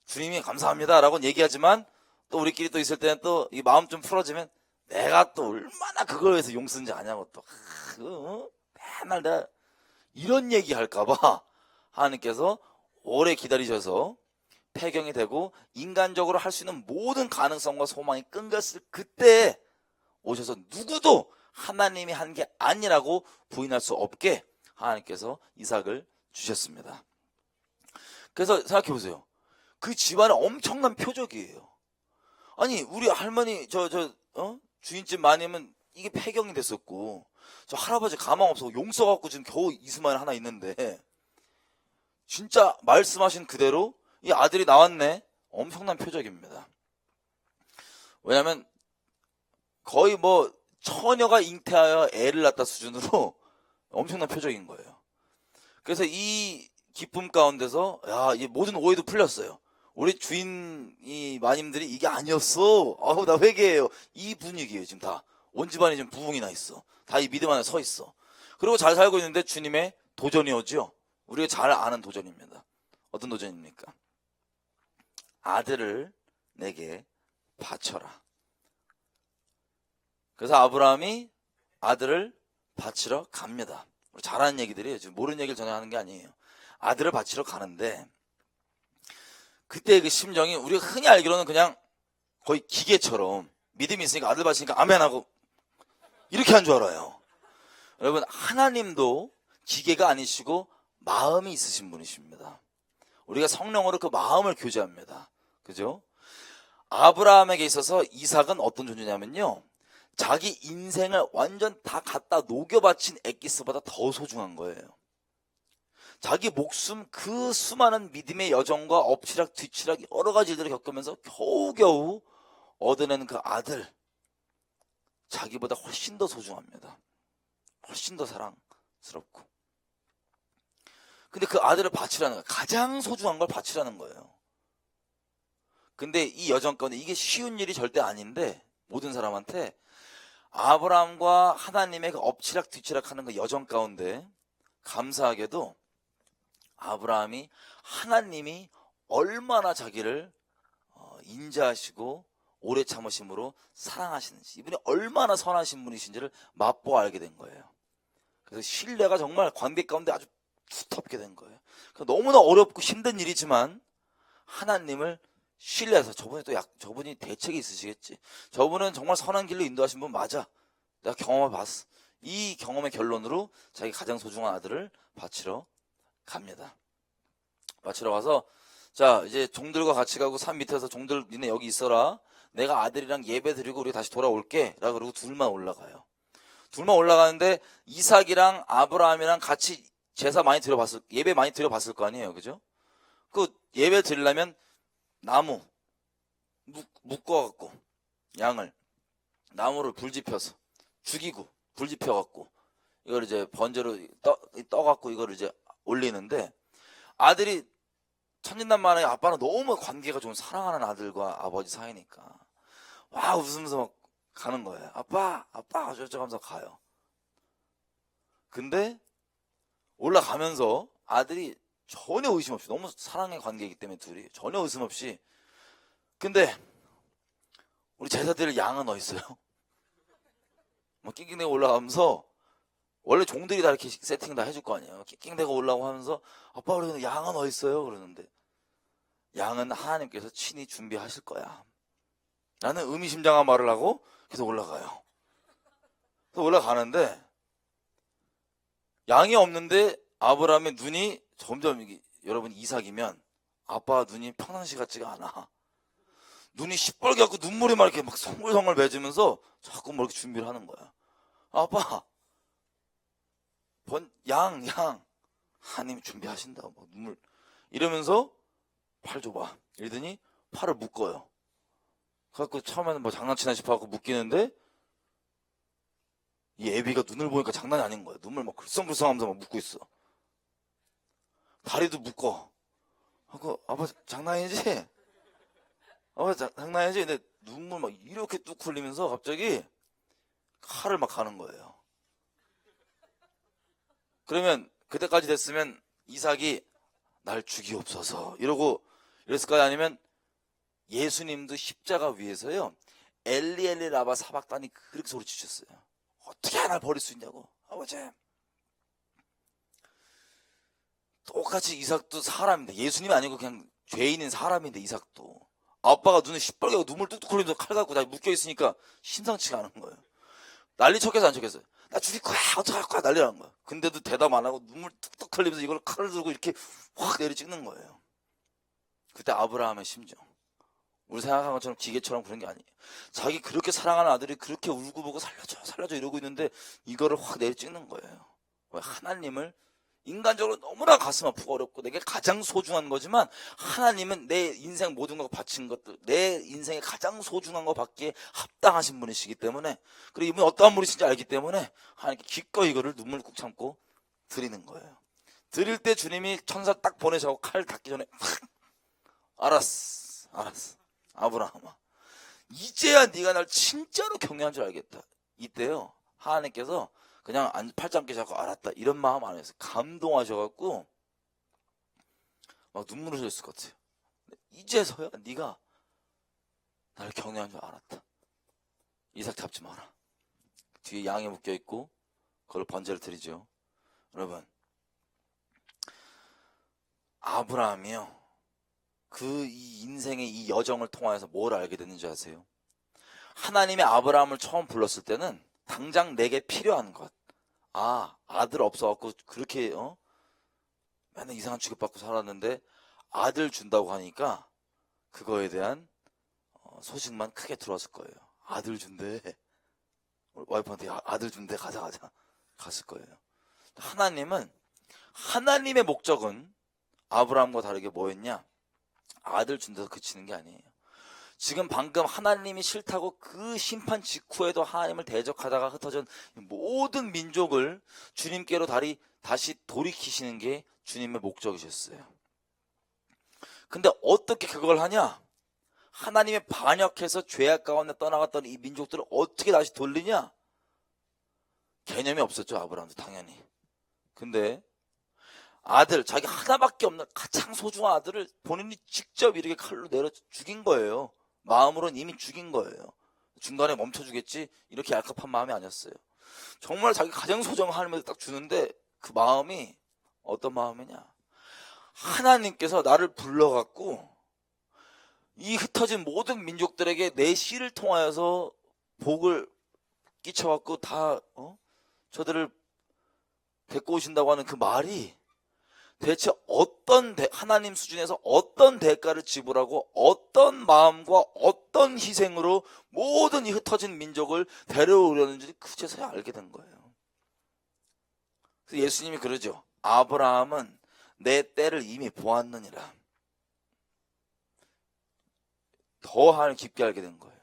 주님이 감사합니다 라고 얘기하지만, 또 우리끼리 또 있을 때는 또 이 마음 좀 풀어지면, 내가 또 얼마나 그걸 위해서 용 쓴지 아냐고 또, 맨날 내가 이런 얘기 할까봐 하나님께서 오래 기다리셔서 폐경이 되고 인간적으로 할 수 있는 모든 가능성과 소망이 끊겼을 그때 오셔서 누구도 하나님이 한 게 아니라고 부인할 수 없게 하나님께서 이삭을 주셨습니다. 그래서 생각해 보세요. 그 집안은 엄청난 표적이에요. 아니 우리 할머니 주인집 마님은 이게 폐경이 됐었고, 저 할아버지 가망 없어 용 써갖고 지금 겨우 이스마엘 하나 있는데, 진짜 말씀하신 그대로 이 아들이 나왔네. 엄청난 표적입니다. 왜냐면 거의 뭐 처녀가 잉태하여 애를 낳다 수준으로 엄청난 표적인 거예요. 그래서 이 기쁨 가운데서 이 모든 오해도 풀렸어요. 우리 주인 이 마님들이 이게 아니었어. 나 회개해요. 이 분위기예요. 지금 다 온 집안이 지금 부흥이 나 있어. 다 이 믿음 안에 서 있어. 그리고 잘 살고 있는데 주님의 도전이 오죠. 우리가 잘 아는 도전입니다. 어떤 도전입니까? 아들을 내게 바쳐라. 그래서 아브라함이 아들을 바치러 갑니다. 우리 잘 아는 얘기들이에요. 지금 모르는 얘기를 전혀 하는 게 아니에요. 아들을 바치러 가는데, 그때 그 심정이 우리가 흔히 알기로는 그냥 거의 기계처럼 믿음이 있으니까 아들 바치니까 아멘하고 이렇게 한 줄 알아요. 여러분, 하나님도 기계가 아니시고 마음이 있으신 분이십니다. 우리가 성령으로 그 마음을 교제합니다. 그죠? 아브라함에게 있어서 이삭은 어떤 존재냐면요, 자기 인생을 완전 다 갖다 녹여 바친 엑기스보다 더 소중한 거예요. 자기 목숨, 그 수많은 믿음의 여정과 엎치락 뒤치락 여러 가지 일들을 겪으면서 겨우겨우 얻어낸 그 아들, 자기보다 훨씬 더 소중합니다. 훨씬 더 사랑스럽고. 근데 그 아들을 바치라는 거예요. 가장 소중한 걸 바치라는 거예요. 근데 이 여정 가운데 이게 쉬운 일이 절대 아닌데, 모든 사람한테 아브라함과 하나님의 그 엎치락 뒤치락 하는 그 여정 가운데 감사하게도 아브라함이 하나님이 얼마나 자기를 인자하시고 오래 참으심으로 사랑하시는지, 이분이 얼마나 선하신 분이신지를 맛보아 알게 된 거예요. 그래서 신뢰가 정말 관계 가운데 아주 두텁게 된 거예요. 너무나 어렵고 힘든 일이지만 하나님을 신뢰해서, 저분이 대책이 있으시겠지, 저분은 정말 선한 길로 인도하신 분 맞아, 내가 경험해봤어, 이 경험의 결론으로 자기 가장 소중한 아들을 바치러 갑니다. 바치러 가서, 자 이제 종들과 같이 가고 산 밑에서 종들 니네 여기 있어라, 내가 아들이랑 예배 드리고 우리 다시 돌아올게 라고 그러고 둘만 올라가요. 둘만 올라가는데 이삭이랑 아브라함이랑 같이 예배 많이 드려봤을 거 아니에요. 그죠? 그 예배 드리려면 나무 묶어갖고, 양을 나무를 불지펴서 죽이고 불지펴갖고 이걸 이제 번제로 떠갖고 이걸 이제 올리는데, 아들이 천진난만하게 아빠는 너무 관계가 좋은 사랑하는 아들과 아버지 사이니까 와 웃으면서 막 가는 거예요. 아빠 어쩌고 하면서 가요. 근데 올라가면서 아들이 전혀 의심 없이, 너무 사랑의 관계이기 때문에 둘이 전혀 의심 없이, 근데 우리 제사드릴 양은 어디 있어요? 막 낑낑대고 올라가면서, 원래 종들이 다 이렇게 세팅 다 해줄 거 아니에요. 낑낑대고 올라오고 하면서 아빠 그러면 양은 어디 있어요? 그러는데, 양은 하나님께서 친히 준비하실 거야 라는 의미심장한 말을 하고 계속 올라가요. 그래서 올라가는데 양이 없는데 아브라함의 눈이 점점, 여러분 이삭이면 아빠 눈이 평상시 같지가 않아. 눈이 시뻘게 갖고 눈물이 막 이렇게 막 송글송글 맺으면서 자꾸 뭐 이렇게 준비를 하는 거야. 아빠 양 하나님 준비하신다 뭐 눈물 이러면서 팔 줘봐 이러더니 팔을 묶어요. 그래갖고 처음에는 뭐 장난치나 싶어갖고 묶이는데, 이 애비가 눈을 보니까 장난이 아닌 거야. 눈물 막 글썽글썽하면서 막 묶고 있어. 다리도 묶어. 하고 아빠 장난이지? 아빠 장난이지? 근데 눈물 막 이렇게 뚝 흘리면서 갑자기 칼을 막 가는 거예요. 그러면 그때까지 됐으면 이삭이 날 죽이옵소서 이러고 이랬을까요? 아니면 예수님도 십자가 위에서요, 엘리 엘리 라바 사박단이 그렇게 소리치셨어요. 어떻게 날 버릴 수 있냐고. 아버지. 똑같이 이삭도 사람인데, 예수님이 아니고 그냥 죄인인 사람인데, 이삭도 아빠가 눈에 시뻘게 하고 눈물 뚝뚝 흘리면서 칼 갖고 다 묶여있으니까 심상치가 않은 거예요. 난리 쳤겠어 안 쳤겠어요? 나 죽일 거야 어떡할 거야 난리 나는 거야. 근데도 대답 안 하고 눈물 뚝뚝 흘리면서 이걸 칼을 들고 이렇게 확 내리 찍는 거예요. 그때 아브라함의 심정, 우리 생각한 것처럼 기계처럼 그런 게 아니에요. 자기 그렇게 사랑하는 아들이 그렇게 울고보고 살려줘 살려줘 이러고 있는데 이거를 확 내리 찍는 거예요. 왜? 하나님을 인간적으로 너무나 가슴 아프고 어렵고 내게 가장 소중한 거지만, 하나님은 내 인생 모든 거 바친 것들, 내 인생에 가장 소중한 거 받기에 합당하신 분이시기 때문에, 그리고 이분이 어떠한 분이신지 알기 때문에 하나님께 기꺼이 이거를 눈물 꾹 참고 드리는 거예요. 드릴 때 주님이 천사 딱 보내셔서 칼 닿기 전에 알았어 아브라함아, 이제야 네가 날 진짜로 경외한 줄 알겠다. 이때요 하나님께서 그냥 팔짱 끼자고 알았다 이런 마음 안 했어요. 감동하셔갖고 막 눈물을 흘렸을 것 같아요. 이제서야 네가 나를 경외한 줄 알았다. 이삭 잡지 마라. 뒤에 양이 묶여있고 그걸 번제를 드리죠. 여러분, 아브라함이요, 그 이 인생의 이 여정을 통하여서 뭘 알게 됐는지 아세요? 하나님이 아브라함을 처음 불렀을 때는 당장 내게 필요한 것, 아들 없어갖고 그렇게 맨날 이상한 취급받고 살았는데 아들 준다고 하니까 그거에 대한 소식만 크게 들어왔을 거예요. 아들 준대, 와이프한테 아들 준대, 가자 갔을 거예요. 하나님은, 하나님의 목적은 아브라함과 다르게 뭐였냐? 아들 준다서 그치는 게 아니에요. 지금 방금 하나님이 싫다고 그 심판 직후에도 하나님을 대적하다가 흩어진 모든 민족을 주님께로 다시 돌이키시는 게 주님의 목적이셨어요. 근데 어떻게 그걸 하냐? 하나님의 반역해서 죄악 가운데 떠나갔던 이 민족들을 어떻게 다시 돌리냐? 개념이 없었죠, 아브라함도 당연히. 근데 아들, 자기 하나밖에 없는 가장 소중한 아들을 본인이 직접 이렇게 칼로 내려 죽인 거예요. 마음으로는 이미 죽인 거예요. 중간에 멈춰주겠지 이렇게 얄팍한 마음이 아니었어요. 정말 자기 가장 소중한 하나님을 딱 주는데 그 마음이 어떤 마음이냐? 하나님께서 나를 불러갖고 이 흩어진 모든 민족들에게 내 씨를 통하여서 복을 끼쳐갖고 다 저들을 데리고 오신다고 하는 그 말이 대체 하나님 수준에서 어떤 대가를 지불하고 어떤 마음과 어떤 희생으로 모든 이 흩어진 민족을 데려오려는지 그제서야 알게 된 거예요. 그래서 예수님이 그러죠. 아브라함은 내 때를 이미 보았느니라. 더 하나님 깊게 알게 된 거예요.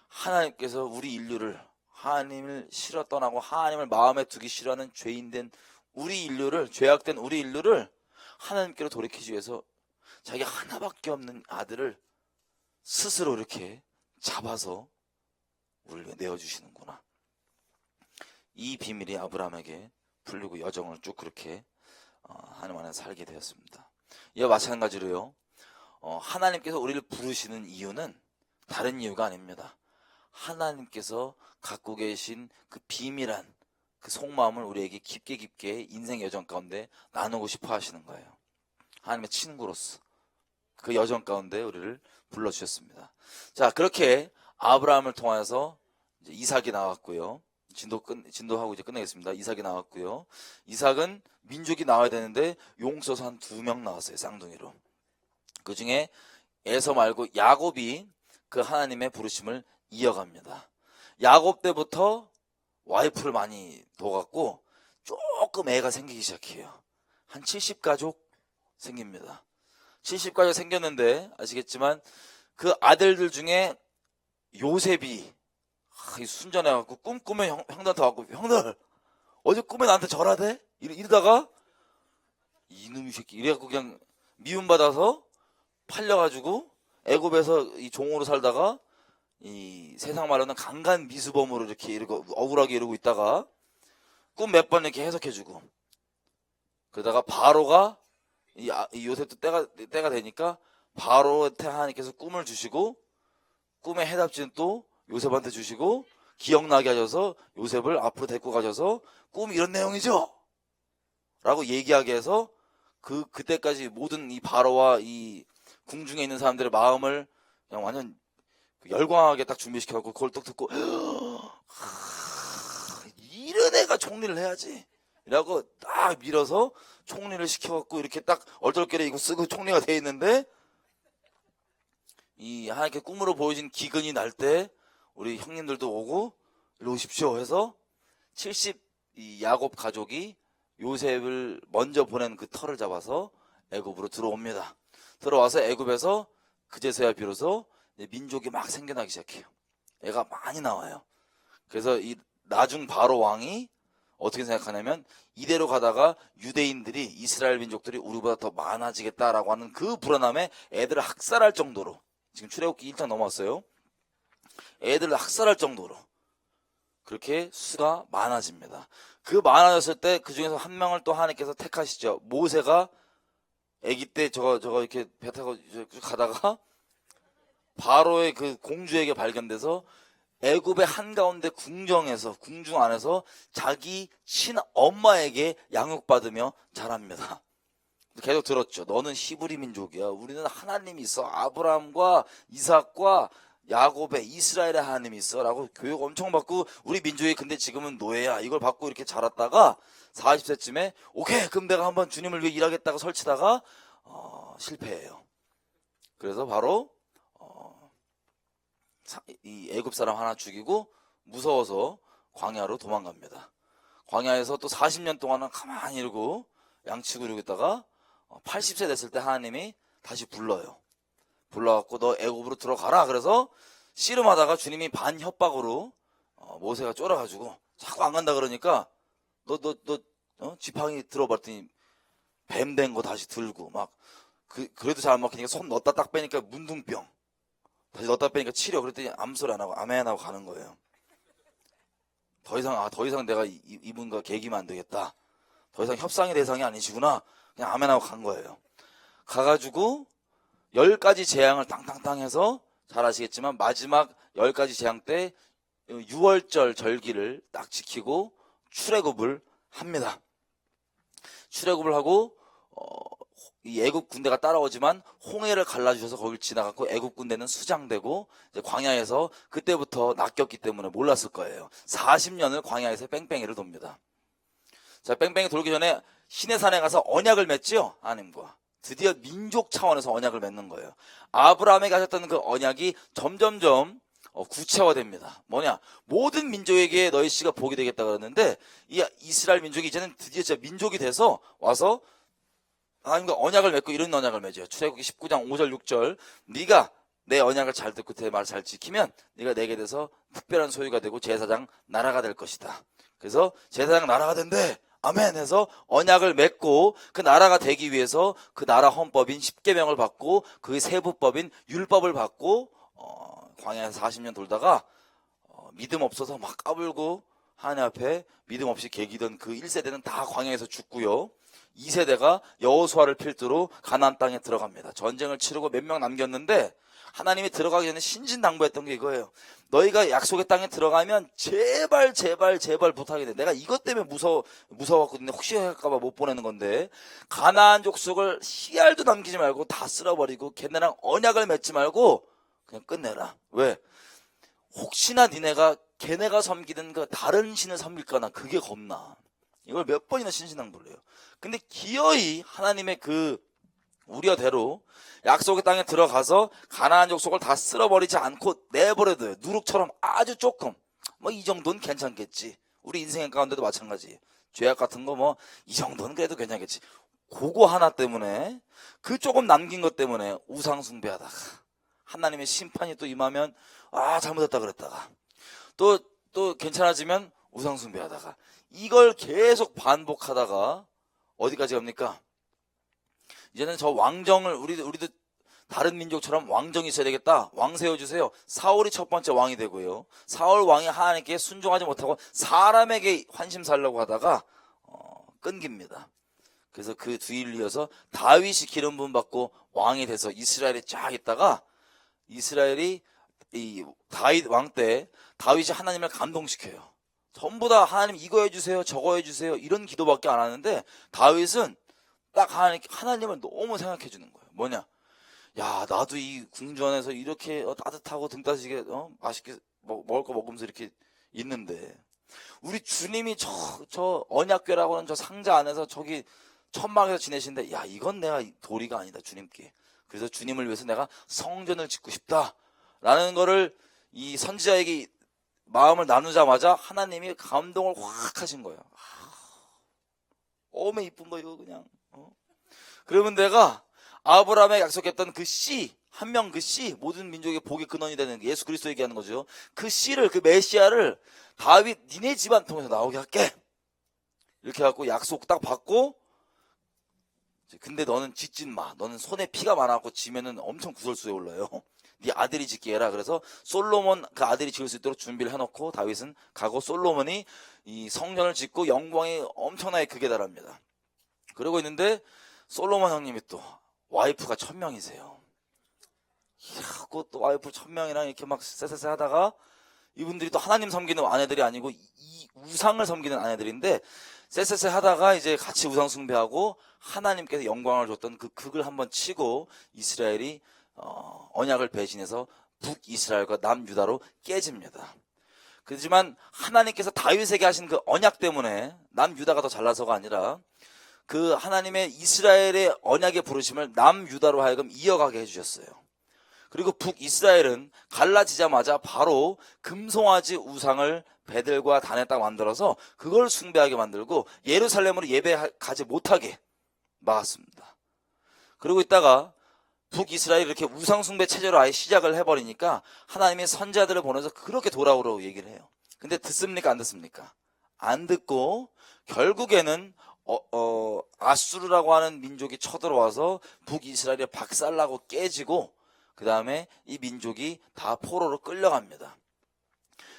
하나님께서 우리 인류를, 하나님을 싫어 떠나고 하나님을 마음에 두기 싫어하는 죄인된 우리 인류를, 죄악된 우리 인류를 하나님께로 돌이키기 위해서 자기 하나밖에 없는 아들을 스스로 이렇게 잡아서 우리를 내어주시는구나. 이 비밀이 아브라함에게 풀리고 여정을 쭉 그렇게 하나님 안에서 살게 되었습니다. 이와 마찬가지로요, 하나님께서 우리를 부르시는 이유는 다른 이유가 아닙니다. 하나님께서 갖고 계신 그 비밀한 그 속마음을 우리에게 깊게 인생 여정 가운데 나누고 싶어 하시는 거예요. 하나님의 친구로서 그 여정 가운데 우리를 불러주셨습니다. 자, 그렇게 아브라함을 통해서 이제 이삭이 나왔고요. 진도하고 이제 끝내겠습니다. 이삭이 나왔고요. 이삭은 민족이 나와야 되는데 용서서 한 2명 나왔어요. 쌍둥이로. 그 중에 에서 말고 야곱이 그 하나님의 부르심을 이어갑니다. 야곱 때부터 와이프를 많이 둬갖고 조금 애가 생기기 시작해요. 한 70가족 생깁니다. 70가족 생겼는데 아시겠지만 그 아들들 중에 요셉이 순전해갖고 꿈꾸면 형들한테 와갖고, 형들 어제 꿈에 나한테 절하대? 이러다가 이놈의 새끼 이래갖고 그냥 미움받아서 팔려가지고 애굽에서 이 종으로 살다가 이 세상 말로는 강간 미수범으로 이렇게 억울하게 이러고 있다가 꿈 몇 번 이렇게 해석해주고, 그러다가 바로가 이 요셉도 때가 되니까 바로한테 하나님께서 꿈을 주시고, 꿈의 해답지는 또 요셉한테 주시고, 기억나게 하셔서 요셉을 앞으로 데리고 가셔서 꿈 이런 내용이죠? 라고 얘기하게 해서 그때까지 모든 이 바로와 이 궁중에 있는 사람들의 마음을 그냥 완전 열광하게 딱 준비시켜갖고 그걸 딱 듣고 이런 애가 총리를 해야지 라고 딱 밀어서 총리를 시켜갖고 이렇게 딱 얼떨결에 이거 쓰고 총리가 돼 있는데, 이 하나님께 꿈으로 보여진 기근이 날 때 우리 형님들도 오고 일로 오십시오 해서 이 야곱 가족이 요셉을 먼저 보낸 그 터를 잡아서 애굽으로 들어옵니다. 들어와서 애굽에서 그제서야 비로소 민족이 막 생겨나기 시작해요. 애가 많이 나와요. 그래서 이 나중 바로 왕이 어떻게 생각하냐면, 이대로 가다가 유대인들이, 이스라엘 민족들이 우리보다 더 많아지겠다라고 하는 그 불안함에 애들을 학살할 정도로, 지금 출애굽기 1장 넘었어요. 애들을 학살할 정도로 그렇게 수가 많아집니다. 그 많아졌을 때 그 중에서 한 명을 또 하나님께서 택하시죠. 모세가 아기 때 저거 이렇게 배 타고 가다가 바로의 그 공주에게 발견돼서 애굽의 한가운데 궁중 안에서 자기 친엄마에게 양육받으며 자랍니다. 계속 들었죠. 너는 히브리 민족이야. 우리는 하나님이 있어. 아브라함과 이삭과 야곱의 이스라엘의 하나님이 있어 라고 교육 엄청 받고, 우리 민족이 근데 지금은 노예야. 이걸 받고 이렇게 자랐다가 40세쯤에 오케이 그럼 내가 한번 주님을 위해 일하겠다고 설치다가 실패해요. 그래서 바로 이 애굽 사람 하나 죽이고 무서워서 광야로 도망갑니다. 광야에서 또 40년 동안은 가만히 이러고 양치고 이러고 있다가 80세 됐을 때 하나님이 다시 불러갖고 너 애굽으로 들어가라. 그래서 씨름하다가 주님이 반 협박으로 모세가 쫄아가지고 자꾸 안 간다 그러니까 너 지팡이 들어봤더니 뱀 된 거 다시 들고 막 그래도 잘 안 먹히니까 손 넣었다 딱 빼니까 문둥병, 다시 넣었다 빼니까 치료. 그랬더니 아무 소리 안 하고 아멘 하고 가는 거예요. 더 이상 내가 이분과 계기면 안 되겠다. 더 이상 협상의 대상이 아니시구나. 그냥 아멘 하고 간 거예요. 가가지고 10가지 재앙을 땅땅땅 해서, 잘 아시겠지만 마지막 10가지 재앙 때 6월절 절기를 딱 지키고 출애굽을 합니다. 출애굽을 하고 이 애굽 군대가 따라오지만 홍해를 갈라주셔서 거길 지나갔고, 애굽 군대는 수장되고 이제 광야에서 그때부터 낚였기 때문에 몰랐을 거예요. 40년을 광야에서 뺑뺑이를 돕니다. 자, 뺑뺑이 돌기 전에 시내산에 가서 언약을 맺지요, 하나님과. 드디어 민족 차원에서 언약을 맺는 거예요. 아브라함에게 하셨던 그 언약이 점점점 구체화됩니다. 뭐냐? 모든 민족에게 너희 씨가 복이 되겠다 그러는데, 이 이스라엘 민족이 이제는 드디어 진짜 민족이 돼서 와서 하나님과 언약을 맺고 이런 언약을 맺어요. 출애굽기 19장 5절 6절 네가 내 언약을 잘 듣고 내 말을 잘 지키면 네가 내게 돼서 특별한 소유가 되고 제사장 나라가 될 것이다. 그래서 제사장 나라가 된대. 아멘 해서 언약을 맺고, 그 나라가 되기 위해서 그 나라 헌법인 10계명을 받고 그 세부법인 율법을 받고 광야에서 40년 돌다가 믿음 없어서 막 까불고 하나님 앞에 믿음 없이 개기던 그 1세대는 다 광야에서 죽고요. 2세대가 여호수아를 필두로 가나안 땅에 들어갑니다. 전쟁을 치르고 몇 명 남겼는데 하나님이 들어가기 전에 신신당부했던 게 이거예요. 너희가 약속의 땅에 들어가면 제발 부탁이 돼. 내가 이것 때문에 무서웠거든요. 혹시 할까봐 못 보내는 건데, 가나안 족속을 씨알도 남기지 말고 다 쓸어버리고 걔네랑 언약을 맺지 말고 그냥 끝내라. 왜? 혹시나 니네가 걔네가 섬기는 그 다른 신을 섬길까 나 그게 겁나. 이걸 몇 번이나 신신당부를 해요. 근데 기어이 하나님의 그 우려대로 약속의 땅에 들어가서 가나안 족속을 다 쓸어버리지 않고 내버려둬요. 누룩처럼 아주 조금, 뭐 이 정도는 괜찮겠지. 우리 인생 가운데도 마찬가지. 죄악 같은 거 뭐 이 정도는 그래도 괜찮겠지. 그거 하나 때문에, 그 조금 남긴 것 때문에 우상 숭배하다가 하나님의 심판이 또 임하면 잘못했다 그랬다가 또 괜찮아지면 우상 숭배하다가, 이걸 계속 반복하다가 어디까지 갑니까? 이제는 저 왕정을 우리도 다른 민족처럼 왕정이 있어야 되겠다. 왕 세워주세요. 사울이 첫 번째 왕이 되고요. 사울 왕이 하나님께 순종하지 못하고 사람에게 환심 살려고 하다가 끊깁니다. 그래서 그 뒤를 이어서 다윗이 기름 부음 받고 왕이 돼서 이스라엘에 쫙 있다가 이스라엘이 이 다윗 왕 때 다윗이 하나님을 감동시켜요. 전부 다 하나님 이거 해주세요, 저거 해주세요 이런 기도밖에 안 하는데 다윗은 딱 하나님을 너무 생각해 주는 거예요. 뭐냐? 야, 나도 이 궁전 안에서 이렇게 따뜻하고 등 따시게 맛있게 먹을 거 먹으면서 이렇게 있는데 우리 주님이 저 언약궤라고 하는 저 상자 안에서 저기 천막에서 지내시는데 야, 이건 내가 도리가 아니다, 주님께. 그래서 주님을 위해서 내가 성전을 짓고 싶다라는 거를 이 선지자에게 마음을 나누자마자 하나님이 감동을 확 하신 거예요. 어메 이쁜 거 이거 그냥. 그러면 내가 아브라함에 약속했던 그 씨, 한 명 그 씨, 모든 민족의 복의 근원이 되는 예수 그리스도 얘기하는 거죠. 그 씨를, 그 메시아를 다윗 니네 집안 통해서 나오게 할게. 이렇게 해갖고 약속 딱 받고, 근데 너는 짓진 마. 너는 손에 피가 많아갖고 지면은 엄청 구설수에 올라요. 네 아들이 짓게 해라. 그래서 솔로몬 그 아들이 지을 수 있도록 준비를 해놓고 다윗은 가고 솔로몬이 이 성전을 짓고 영광이 엄청나게 크게 달합니다. 그러고 있는데 솔로몬 형님이 또 와이프가 1000명이세요. 또 와이프 1000명이랑 이렇게 막 쎄쎄쎄 하다가 이분들이 또 하나님 섬기는 아내들이 아니고 이 우상을 섬기는 아내들인데 쎄쎄쎄 하다가 이제 같이 우상 숭배하고 하나님께서 영광을 줬던 그 극을 한번 치고 이스라엘이 언약을 배신해서 북이스라엘과 남유다로 깨집니다. 그렇지만 하나님께서 다윗에게 하신 그 언약 때문에 남유다가 더 잘나서가 아니라 그 하나님의 이스라엘의 언약의 부르심을 남유다로 하여금 이어가게 해주셨어요. 그리고 북이스라엘은 갈라지자마자 바로 금송아지 우상을 베들과 단에 딱 만들어서 그걸 숭배하게 만들고 예루살렘으로 예배 가지 못하게 막았습니다. 그러고 있다가 북이스라엘이 이렇게 우상 숭배 체제로 아예 시작을 해버리니까 하나님의 선지자들을 보내서 그렇게 돌아오라고 얘기를 해요. 근데 듣습니까? 안 듣습니까? 안 듣고 결국에는 아수르라고 하는 민족이 쳐들어와서 북이스라엘이 박살나고 깨지고 그 다음에 이 민족이 다 포로로 끌려갑니다.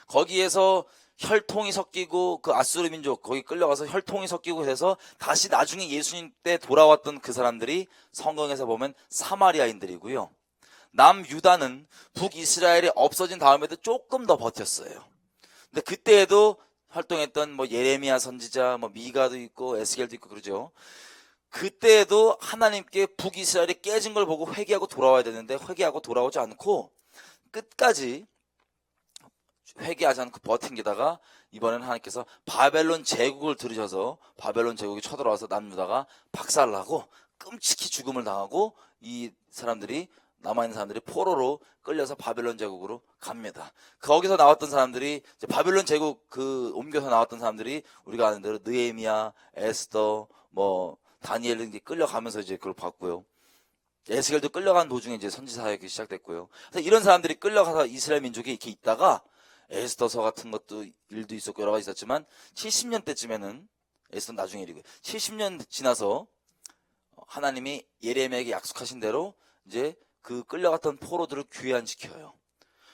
거기에서 혈통이 섞이고 그 아수르 민족 거기 끌려가서 혈통이 섞이고 해서 다시 나중에 예수님 때 돌아왔던 그 사람들이 성경에서 보면 사마리아인들이고요. 남유다는 북이스라엘이 없어진 다음에도 조금 더 버텼어요. 근데 그때에도 활동했던 뭐 예레미야 선지자, 뭐 미가도 있고 에스겔도 있고 그러죠. 그때에도 하나님께 북이스라엘이 깨진 걸 보고 회개하고 돌아와야 되는데 회개하고 돌아오지 않고 끝까지 회개하지 않고 버틴 게다가 이번에는 하나님께서 바벨론 제국을 들으셔서 바벨론 제국이 쳐들어와서 남유다가 박살나고 끔찍히 죽음을 당하고 이 사람들이 남아있는 사람들이 포로로 끌려서 바벨론 제국으로 갑니다. 거기서 나왔던 사람들이 이제 바벨론 제국 옮겨서 나왔던 사람들이 우리가 아는 대로 느헤미야, 에스더, 뭐 다니엘 등이 끌려가면서 이제 그걸 봤고요. 에스겔도 끌려간 도중에 이제 선지 사역이 시작됐고요. 그래서 이런 사람들이 끌려가서 이스라엘 민족이 이렇게 있다가 에스더서 같은 것도 일도 있었고 여러 가지 있었지만 70년 때쯤에는 에스더는 나중에 일이고요. 70년 지나서 하나님이 예레미야에게 약속하신 대로 이제 그 끌려갔던 포로들을 귀환시켜요.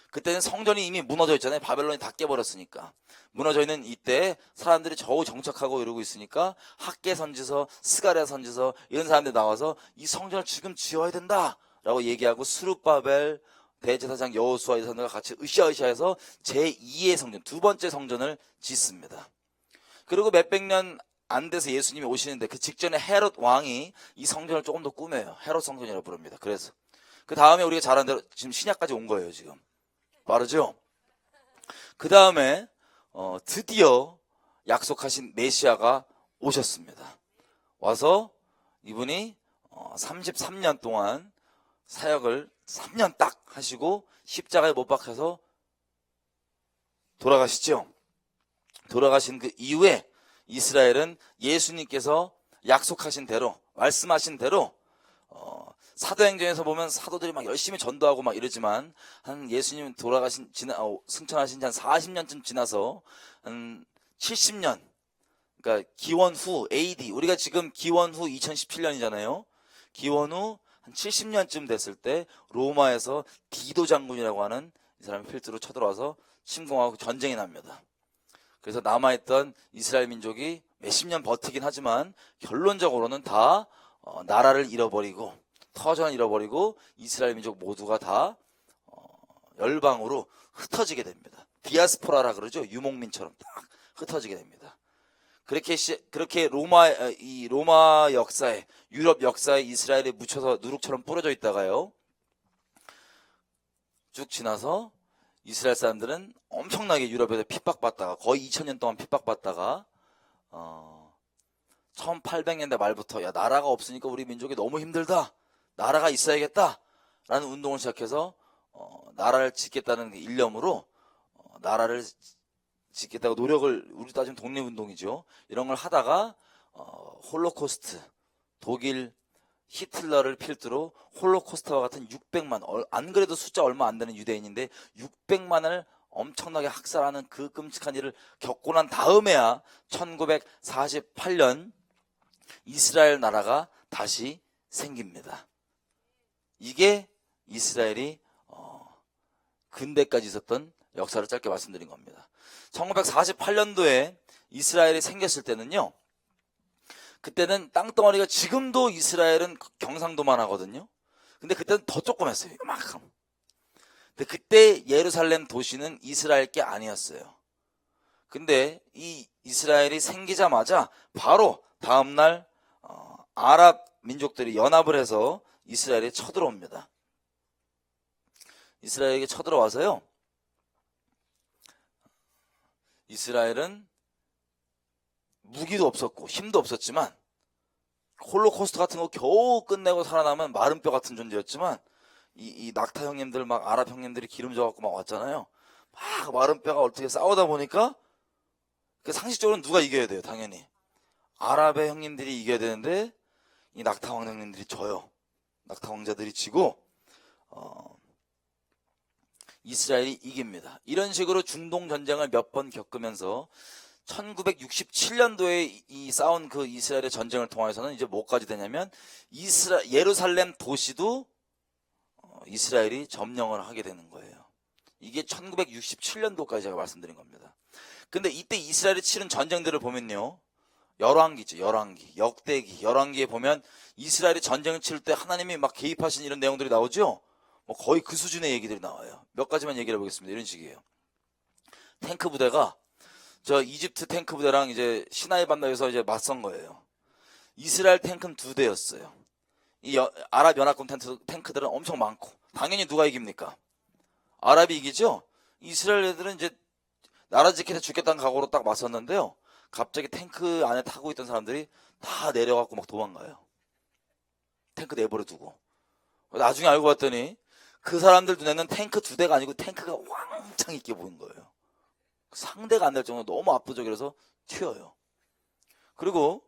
그때는 성전이 이미 무너져 있잖아요. 바벨론이 다 깨버렸으니까. 무너져 있는 이때 사람들이 겨우 정착하고 이러고 있으니까 학계 선지서, 스가랴 선지서 이런 사람들이 나와서 이 성전을 지금 지어야 된다라고 얘기하고 스룹바벨, 대제사장 여호수아 이 사람들과 같이 으쌰으쌰해서 제2의 성전, 두 번째 성전을 짓습니다. 그리고 몇백 년 안 돼서 예수님이 오시는데 그 직전에 헤롯 왕이 이 성전을 조금 더 꾸며요. 헤롯 성전이라고 부릅니다. 그래서 그 다음에 우리가 잘 아는 대로 지금 신약까지 온 거예요. 지금 빠르죠? 그 다음에 드디어 약속하신 메시아가 오셨습니다. 와서 이분이 33년 동안 사역을 3년 딱 하시고 십자가에 못 박혀서 돌아가시죠. 돌아가신 그 이후에 이스라엘은 예수님께서 약속하신 대로 말씀하신 대로 사도행전에서 보면 사도들이 막 열심히 전도하고 막 이러지만 한 예수님 승천하신 지 한 40년쯤 지나서 한 70년 그러니까 기원 후 AD 우리가 지금 기원 후 2017년이잖아요. 기원 후 한 70년쯤 됐을 때 로마에서 디도 장군이라고 하는 이 사람이 필두로 쳐들어와서 침공하고 전쟁이 납니다. 그래서 남아있던 이스라엘 민족이 몇십 년 버티긴 하지만 결론적으로는 다 나라를 잃어버리고 터전을 잃어버리고 이스라엘 민족 모두가 다 열방으로 흩어지게 됩니다. 디아스포라라 그러죠. 유목민처럼 딱 흩어지게 됩니다. 그렇게 로마 역사에, 유럽 역사에 이스라엘이 묻혀서 누룩처럼 뿌려져 있다가요, 쭉 지나서 이스라엘 사람들은 엄청나게 유럽에서 핍박받다가 거의 2000년 동안 핍박받다가 1800년대 말부터 야, 나라가 없으니까 우리 민족이 너무 힘들다, 나라가 있어야겠다 라는 운동을 시작해서 나라를 짓겠다는 일념으로 나라를 짓겠다고 노력을, 우리 따지면 독립운동이죠, 이런 걸 하다가 홀로코스트, 독일 히틀러를 필두로 홀로코스트와 같은 600만, 안 그래도 숫자 얼마 안 되는 유대인인데 600만을 엄청나게 학살하는 그 끔찍한 일을 겪고 난 다음에야 1948년 이스라엘 나라가 다시 생깁니다. 이게 이스라엘이 근대까지 있었던 역사를 짧게 말씀드린 겁니다. 1948년도에 이스라엘이 생겼을 때는요, 그때는 땅덩어리가, 지금도 이스라엘은 경상도만 하거든요. 근데 그때는 더 조그맸어요. 이만큼. 근데 그때 예루살렘 도시는 이스라엘 게 아니었어요. 근데 이 이스라엘이 생기자마자 바로 다음날 아랍 민족들이 연합을 해서 이스라엘에 쳐들어옵니다. 이스라엘에게 쳐들어와서요, 이스라엘은 무기도 없었고 힘도 없었지만 홀로코스트 같은 거 겨우 끝내고 살아남은 마른 뼈 같은 존재였지만 이 낙타 형님들, 막 아랍 형님들이 기름져갖고 막 왔잖아요. 막 마른 뼈가 어떻게 싸우다 보니까 상식적으로는 누가 이겨야 돼요? 당연히 아랍의 형님들이 이겨야 되는데 이 낙타 왕형님들이 져요. 낙타 왕자들이 지고 이스라엘이 이깁니다. 이런 식으로 중동 전쟁을 몇 번 겪으면서 1967년도에 이 싸운 그 이스라엘의 전쟁을 통해서는 이제 뭐까지 되냐면 예루살렘 도시도 이스라엘이 점령을 하게 되는 거예요. 이게 1967년도까지 제가 말씀드린 겁니다. 근데 이때 이스라엘이 치른 전쟁들을 보면요, 열왕기죠. 열왕기, 역대기, 열왕기에 보면 이스라엘이 전쟁을 치를 때 하나님이 막 개입하신 이런 내용들이 나오죠. 뭐 거의 그 수준의 얘기들이 나와요. 몇 가지만 얘기를 해보겠습니다. 이런 식이에요. 탱크 부대가 이집트 탱크 부대랑 이제 시나이 반도에서 이제 맞선 거예요. 이스라엘 탱크는 2대였어요. 이 아랍 연합군 탱크들은 엄청 많고 당연히 누가 이깁니까? 아랍이 이기죠. 이스라엘 애들은 이제 나라 지키다 죽겠다는 각오로 딱 맞섰는데요, 갑자기 탱크 안에 타고 있던 사람들이 다 내려갖고 막 도망가요. 탱크 내버려 두고. 나중에 알고 봤더니 그 사람들 눈에는 탱크 2대가 아니고 탱크가 왕창 있게 보인 거예요. 상대가 안 될 정도로 너무 압도적이라서 튀어요. 그리고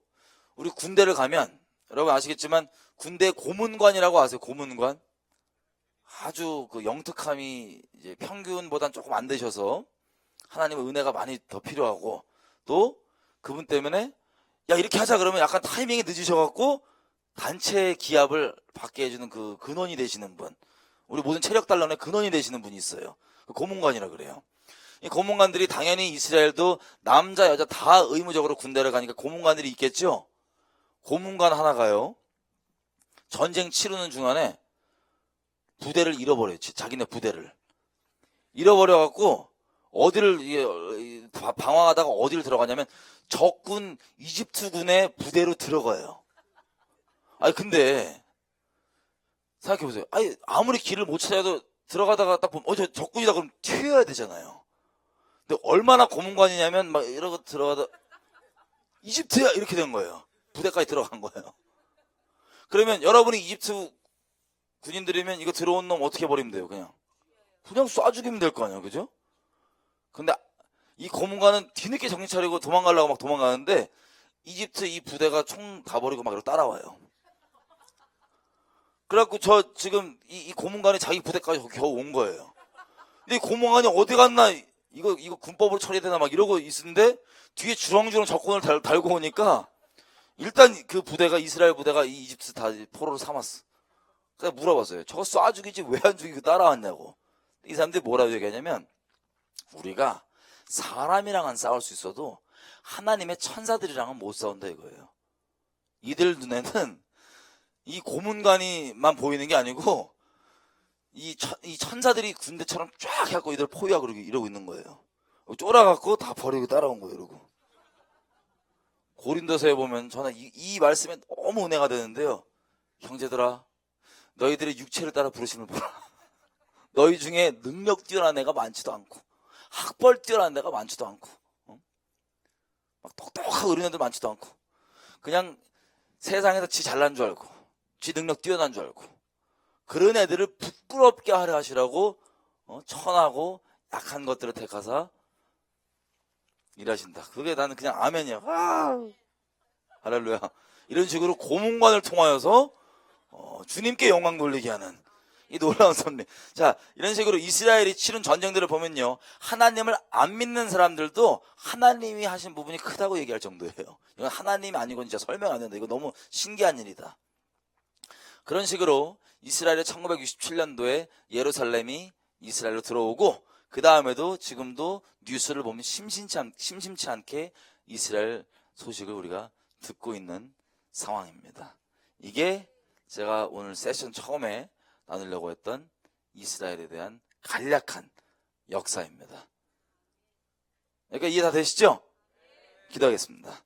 우리 군대를 가면 여러분 아시겠지만 군대 고문관이라고 아세요? 고문관. 아주 그 영특함이 이제 평균보단 조금 안 되셔서 하나님의 은혜가 많이 더 필요하고, 또 그분 때문에 야 이렇게 하자 그러면 약간 타이밍이 늦으셔갖고 단체 기합을 받게 해주는 그 근원이 되시는 분, 우리 모든 체력 단련의 근원이 되시는 분이 있어요. 고문관이라 그래요. 이 고문관들이 당연히 이스라엘도 남자 여자 다 의무적으로 군대를 가니까 고문관들이 있겠죠. 고문관 하나가요, 전쟁 치르는 중간에 부대를 잃어버려요. 자기네 부대를 잃어버려갖고 어디를 방황하다가 어디를 들어가냐면 적군 이집트군의 부대로 들어가요. 아니 근데 생각해보세요. 아니 아무리 길을 못 찾아도 들어가다가 딱 보면 저 적군이다 그럼 튀어야 되잖아요. 근데 얼마나 고문관이냐면 막 이러고 들어가다 이집트야 이렇게 된 거예요. 부대까지 들어간 거예요. 그러면 여러분이 이집트 군인들이면 이거 들어온 놈 어떻게 버리면 돼요? 그냥 쏴 죽이면 될 거 아니에요, 그죠? 근데 이 고문관은 뒤늦게 정신 차리고 도망가려고 막 도망가는데 이집트 이 부대가 총 다 버리고 막 이러고 따라와요. 그래갖고 저 지금 이 고문관이 자기 부대까지 겨우 온 거예요. 근데 이 고문관이 어디 갔나, 이거 군법으로 처리되나 막 이러고 있는데 뒤에 주렁주렁 적군을 달고 오니까 일단 그 부대가, 이스라엘 부대가 이 이집트 다 포로로 삼았어. 그래서 물어봤어요. 저거 쏴 죽이지 왜 안 죽이고 따라왔냐고. 이 사람들이 뭐라고 얘기하냐면, 우리가 사람이랑은 싸울 수 있어도 하나님의 천사들이랑은 못 싸운다 이거예요. 이들 눈에는 이 고문관이만 보이는 게 아니고 이 천사들이 군대처럼 쫙 해갖고 이들 포위하고 이러고 있는 거예요. 쫄아갖고 다 버리고 따라온 거예요. 이러고. 고린도서에 보면 저는 이 말씀에 너무 은혜가 되는데요. 형제들아, 너희들의 육체를 따라 부르심을 보라. 너희 중에 능력 뛰어난 애가 많지도 않고 학벌 뛰어난 애가 많지도 않고 막 똑똑하고 어린 애들 많지도 않고 그냥 세상에서 지 잘난 줄 알고 지 능력 뛰어난 줄 알고 그런 애들을 부끄럽게 하려 하시라고 천하고 약한 것들을 택하사 일하신다. 그게 나는 그냥 아멘이야. 할렐루야. 이런 식으로 고문관을 통하여서 주님께 영광 돌리게 하는 이 놀라운 섭리. 자, 이런 식으로 이스라엘이 치른 전쟁들을 보면요, 하나님을 안 믿는 사람들도 하나님이 하신 부분이 크다고 얘기할 정도예요. 이건 하나님이 아니고 진짜 설명 안 된다. 이거 너무 신기한 일이다. 그런 식으로 이스라엘이 1967년도에 예루살렘이 이스라엘로 들어오고, 그 다음에도 지금도 뉴스를 보면 심심치 않게 이스라엘 소식을 우리가 듣고 있는 상황입니다. 이게 제가 오늘 세션 처음에 나누려고 했던 이스라엘에 대한 간략한 역사입니다. 그러니까 이해 다 되시죠? 기도하겠습니다.